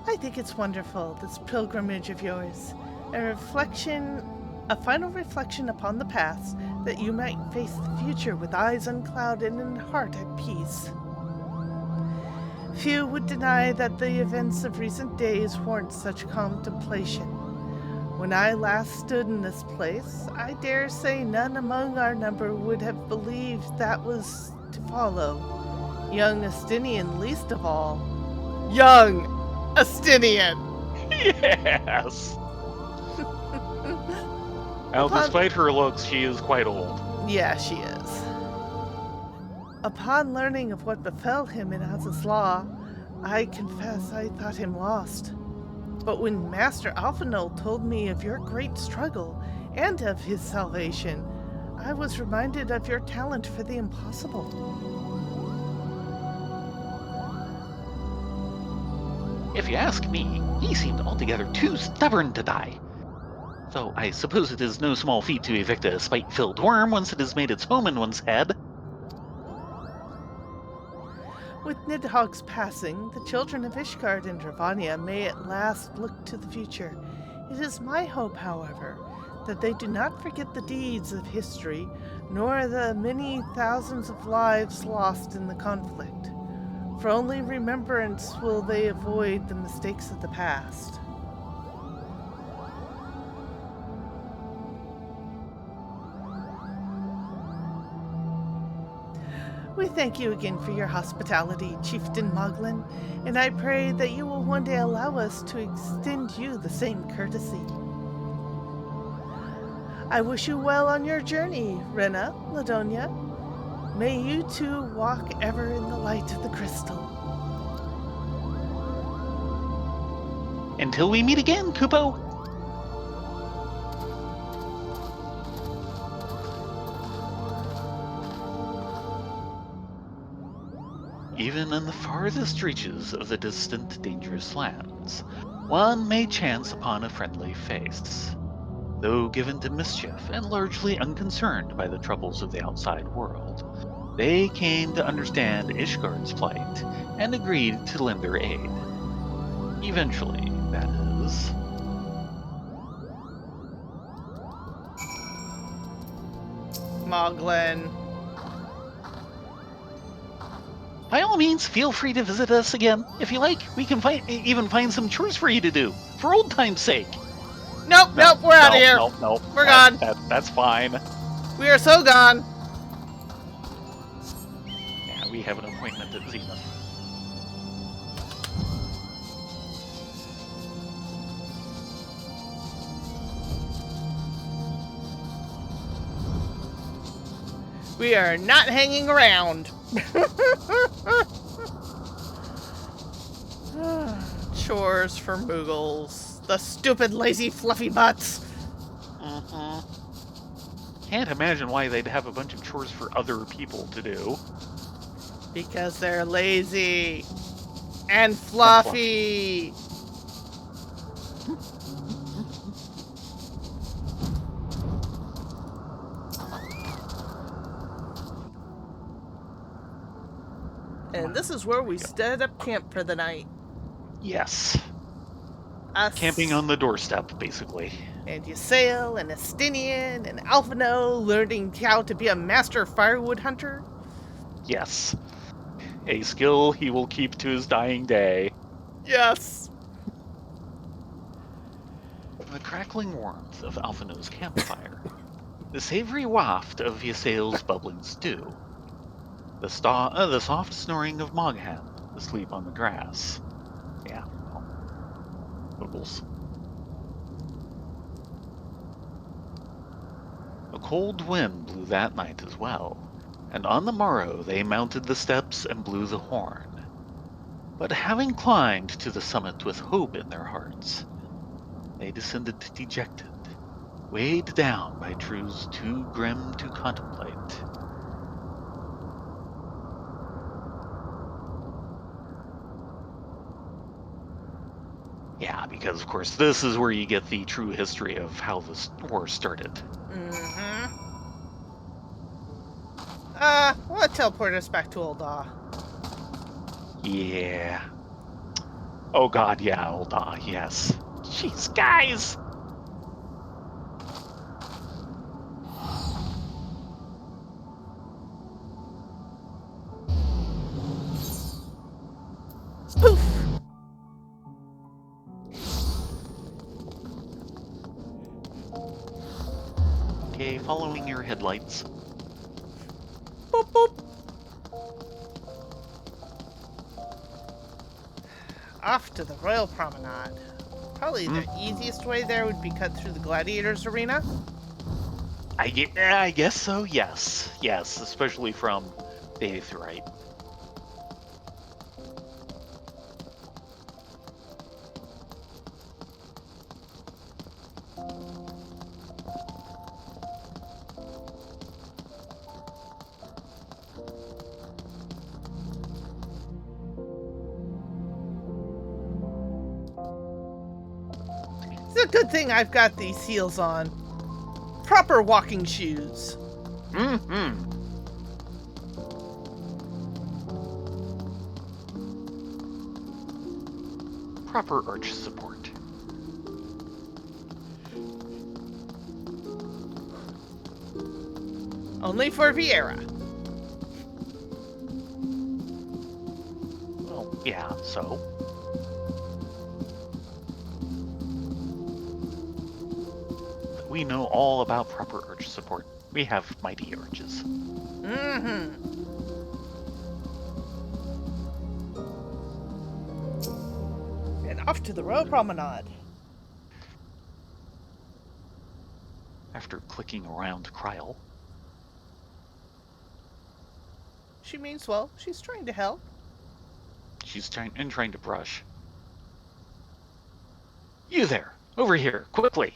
I think it's wonderful, this pilgrimage of yours. A final reflection upon the past, that you might face the future with eyes unclouded and heart at peace. Few would deny that the events of recent days warrant such contemplation. When I last stood in this place, I dare say none among our number would have believed that was to follow. Young Astinian least of all. Young Astinian! Yes! Now, despite her looks, she is quite old. Yeah, she is. Upon learning of what befell him in Az's Law, I confess I thought him lost. But when Master Alphinaud told me of your great struggle and of his salvation, I was reminded of your talent for the impossible. If you ask me, he seemed altogether too stubborn to die. Though I suppose it is no small feat to evict a spite-filled worm once it has made its home in one's head. With Nidhogg's passing, the children of Ishgard and Dravania may at last look to the future. It is my hope, however, that they do not forget the deeds of history, nor the many thousands of lives lost in the conflict. For only remembrance will they avoid the mistakes of the past. We thank you again for your hospitality, Chieftain Moglin, and I pray that you will one day allow us to extend you the same courtesy. I wish you well on your journey, Rena, Ladonia. May you two walk ever in the light of the crystal. Until we meet again, Kupo! Even in the farthest reaches of the distant, dangerous lands, one may chance upon a friendly face. Though given to mischief and largely unconcerned by the troubles of the outside world, they came to understand Ishgard's plight and agreed to lend their aid. Eventually, that is. Moglin. By all means, feel free to visit us again. If you like, we can even find some chores for you to do, for old time's sake. Nope, we're out of here. Nope. We're gone. That's fine. We are so gone. Yeah, we have an appointment at Zenith. We are not hanging around. Chores for Moogles. The stupid, lazy, fluffy butts. Can't imagine why they'd have a bunch of chores for other people to do. Because they're lazy. And fluffy. And this is where we set up camp for the night. Yes. Us. Camping on the doorstep, basically. And Ysael and Estinian and Alphino learning how to be a master firewood hunter. Yes. A skill he will keep to his dying day. Yes. The crackling warmth of Alphino's campfire. The savory waft of Ysael's bubbling stew. The soft snoring of Moghan, asleep on the grass. Yeah, well, Moogles. A cold wind blew that night as well, and on the morrow they mounted the steps and blew the horn. But having climbed to the summit with hope in their hearts, they descended dejected, weighed down by truths too grim to contemplate. Yeah, because of course this is where you get the true history of how this war started. We'll teleport us back to Ul'dah. Yeah. Oh god, yeah, Ul'dah, yes. Jeez, guys! Spoof! Okay, following your headlights. Boop, boop. Off to the Royal Promenade. Probably the easiest way there would be cut through the Gladiators Arena. I guess so, yes. Yes, especially from the Aetheryte. a good thing I've got these heels on. Proper walking shoes. Mm-hmm. Proper arch support. Only for Vieira. Well, yeah, so? We know all about proper arch support. We have mighty arches. Mm-hmm. And off to the road promenade. After clicking around Kryl. She means well. She's trying to help. She's trying to brush. You there! Over here, quickly!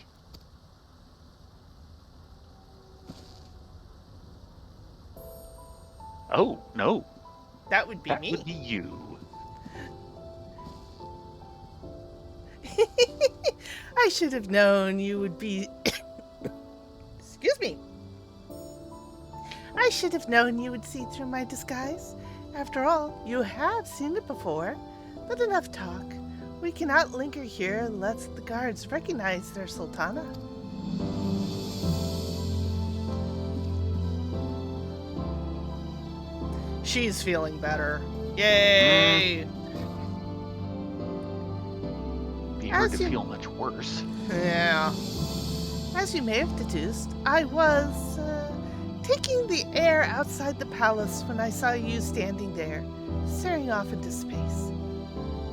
Oh, no. That would be That me. would be you. I should have known you would be... Excuse me. I should have known you would see through my disguise. After all, you have seen it before. But enough talk. We cannot linger here lest the guards recognize their sultana. She's feeling better. Yay! Be hard As to you- feel much worse. Yeah. As you may have deduced, I was taking the air outside the palace when I saw you standing there, staring off into space.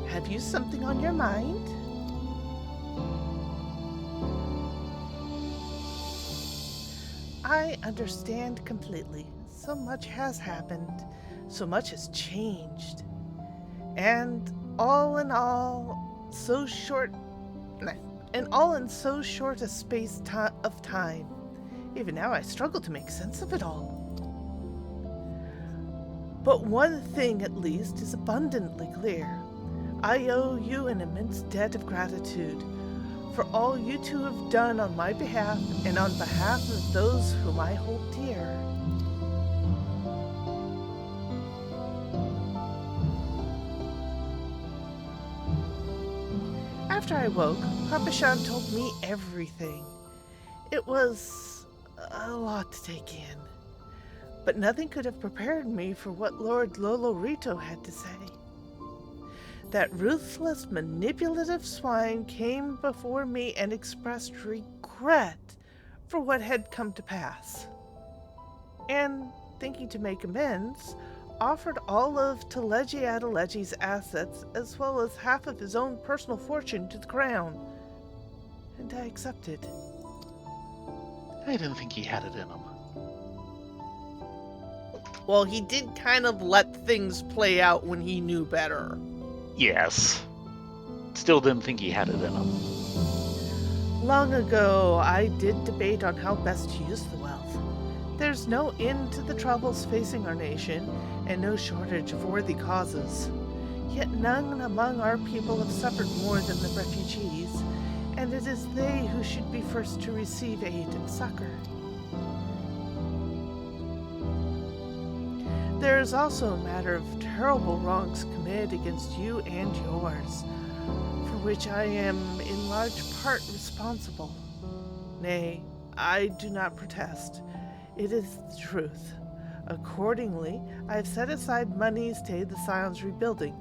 Have you something on your mind? I understand completely. So much has happened. So much has changed. And all in all, so short... And all in so short a space of time. Even now I struggle to make sense of it all. But one thing at least is abundantly clear. I owe you an immense debt of gratitude for all you two have done on my behalf and on behalf of those whom I hold dear. After I woke, Papashan told me everything. It was a lot to take in, but nothing could have prepared me for what Lord Lolorito had to say. That ruthless, manipulative swine came before me and expressed regret for what had come to pass. And, thinking to make amends, offered all of Teleji Adeleji's assets as well as half of his own personal fortune to the crown. And I accepted. I didn't think he had it in him. Well, he did kind of let things play out when he knew better. Yes. Still didn't think he had it in him. Long ago, I did debate on how best to use the wealth. There's no end to the troubles facing our nation, and no shortage of worthy causes. Yet none among our people have suffered more than the refugees, and it is they who should be first to receive aid and succor. There is also a matter of terrible wrongs committed against you and yours, for which I am in large part responsible. Nay, I do not protest. It is the truth. Accordingly, I have set aside monies to aid the Scion's rebuilding,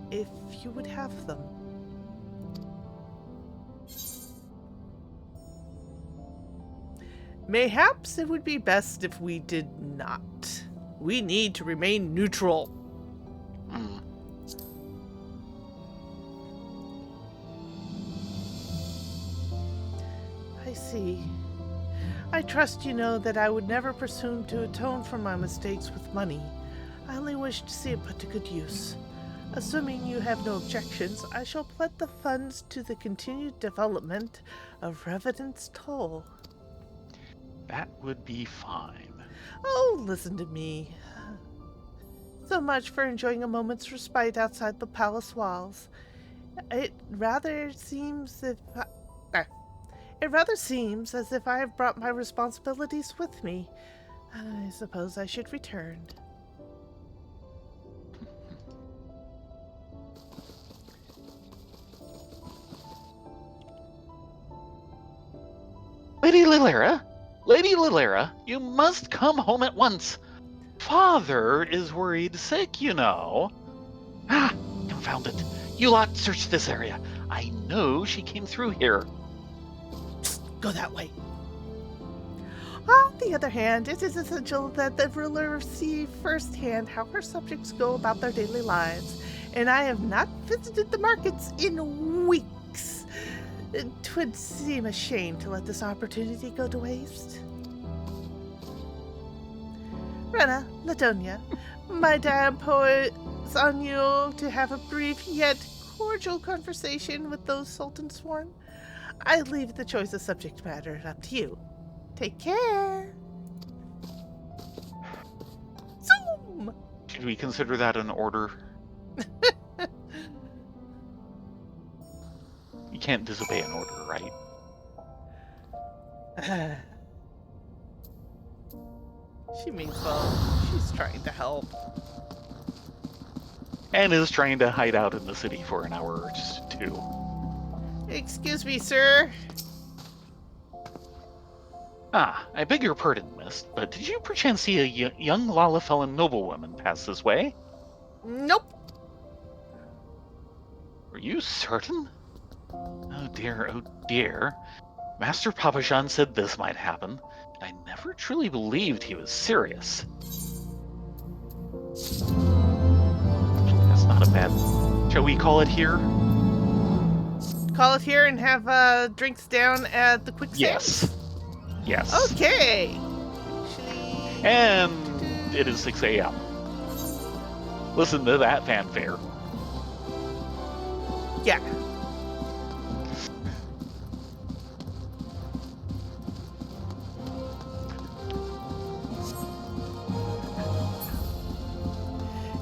if you would have them. Mayhaps it would be best if we did not. We need to remain neutral. Mm. I see. I trust you know that I would never presume to atone for my mistakes with money. I only wish to see it put to good use. Assuming you have no objections, I shall pledge the funds to the continued development of Revenant's Toll. That would be fine. Oh, listen to me. So much for enjoying a moment's respite outside the palace walls. It rather seems It rather seems as if I have brought my responsibilities with me. I suppose I should return. Lady Lilera? Lady Lilera, you must come home at once. Father is worried sick, you know. Ah, confound it. You lot search this area. I know she came through here. Go that way. On the other hand, it is essential that the ruler see firsthand how her subjects go about their daily lives, and I have not visited the markets in weeks. 'Twould seem a shame to let this opportunity go to waste. Rena, Ladonia, my dad poets on you to have a brief yet cordial conversation with those Sultan sworn. I leave the choice of subject matter up to you. Take care. Zoom! Should we consider that an order? You can't disobey an order, right? She means well. She's trying to help. And is trying to hide out in the city for an hour or two. Excuse me, sir. Ah, I beg your pardon, miss, but did you perchance see a young Lalafellan noblewoman pass this way? Nope. Are you certain? Oh dear. Master Papajan said this might happen, and I never truly believed he was serious. That's not a bad... Shall we call it here? Call it here and have drinks down at the Quick Sands? Yes. Okay. And it is 6 a.m. Listen to that fanfare. Yeah.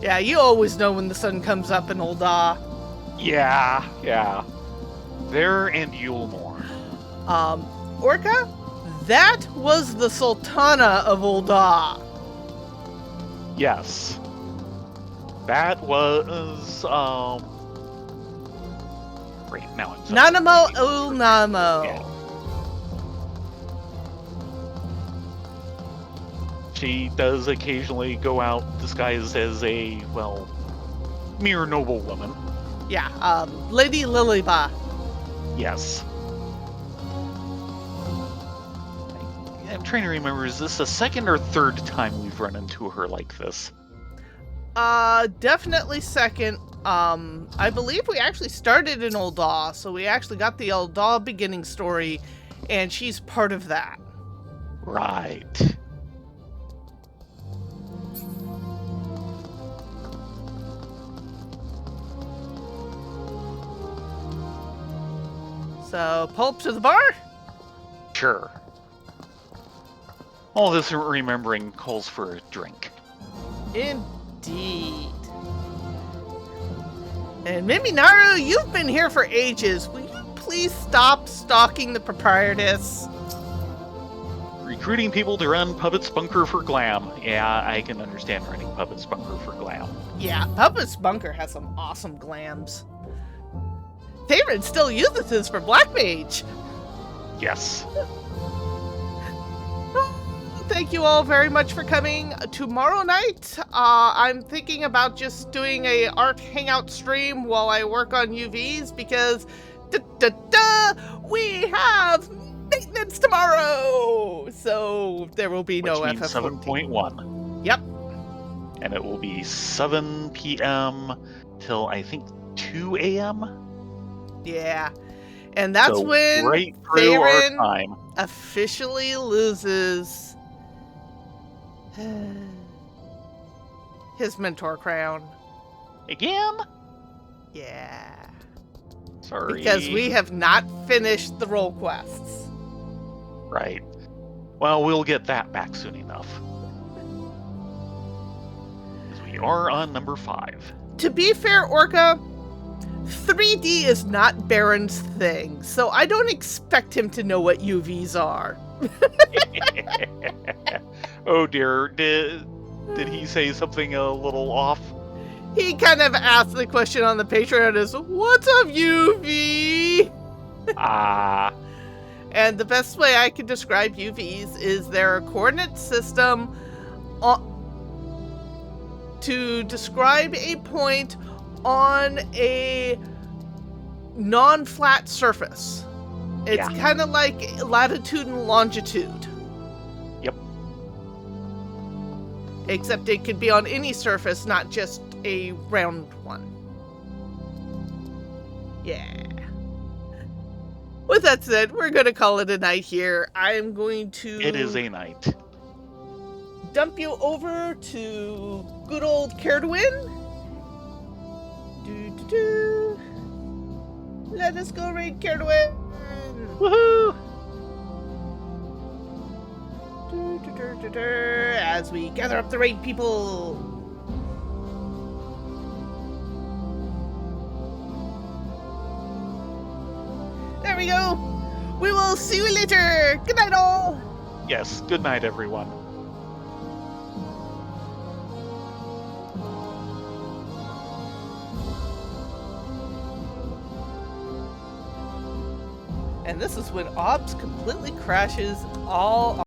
Yeah, you always know when the sun comes up in Ul'dah. Yeah. There and Yule Morn. Orca? That was the Sultana of Ul'dah. Yes. That was, Wait, now I'm... Nanamo Ulnamo. Yeah. She does occasionally go out disguised as a, well, mere noblewoman. Yeah, Lady Liliba. Yes. I'm trying to remember, is this the second or third time we've run into her like this? Definitely second. I believe we actually started in Ul'dah, so we actually got the Ul'dah beginning story, and she's part of that. Right. So, pulp to the bar? Sure. All this remembering calls for a drink. Indeed. And Miminaru, you've been here for ages. Will you please stop stalking the proprietress? Recruiting people to run Puppet's Bunker for glam. Yeah, I can understand running Puppet's Bunker for glam. Yeah, Puppet's Bunker has some awesome glams. Favorite still uses this for Black Mage. Yes. Thank you all very much for coming. Tomorrow night, I'm thinking about just doing a art hangout stream while I work on UVs because we have maintenance tomorrow. So there will be no Which means FF14. 7.1. Yep. And it will be 7 p.m. till I think 2 a.m. Yeah. And that's so when right through our Theron time. officially loses his mentor crown. Again? Yeah. Sorry. Because we have not finished the role quests. Right. Well, we'll get that back soon enough. Because we are on number 5. To be fair, Orca, 3D is not Baron's thing, so I don't expect him to know what UVs are. Oh dear, did he say something a little off? He kind of asked the question on the Patreon is, what's up, UV? Ah. And the best way I can describe UVs is their coordinate system to describe a point on a non-flat surface. It's kind of like latitude and longitude. Yep. Except it could be on any surface, not just a round one. Yeah. With that said, we're going to call it a night here. I'm going to... It is a night. Dump you over to good old Caredwin. Let us go raid Caredwin. Woohoo! As we gather up the raid people. There we go. We will see you later. Good night, all. Yes, good night, everyone. And this is when Ops completely crashes all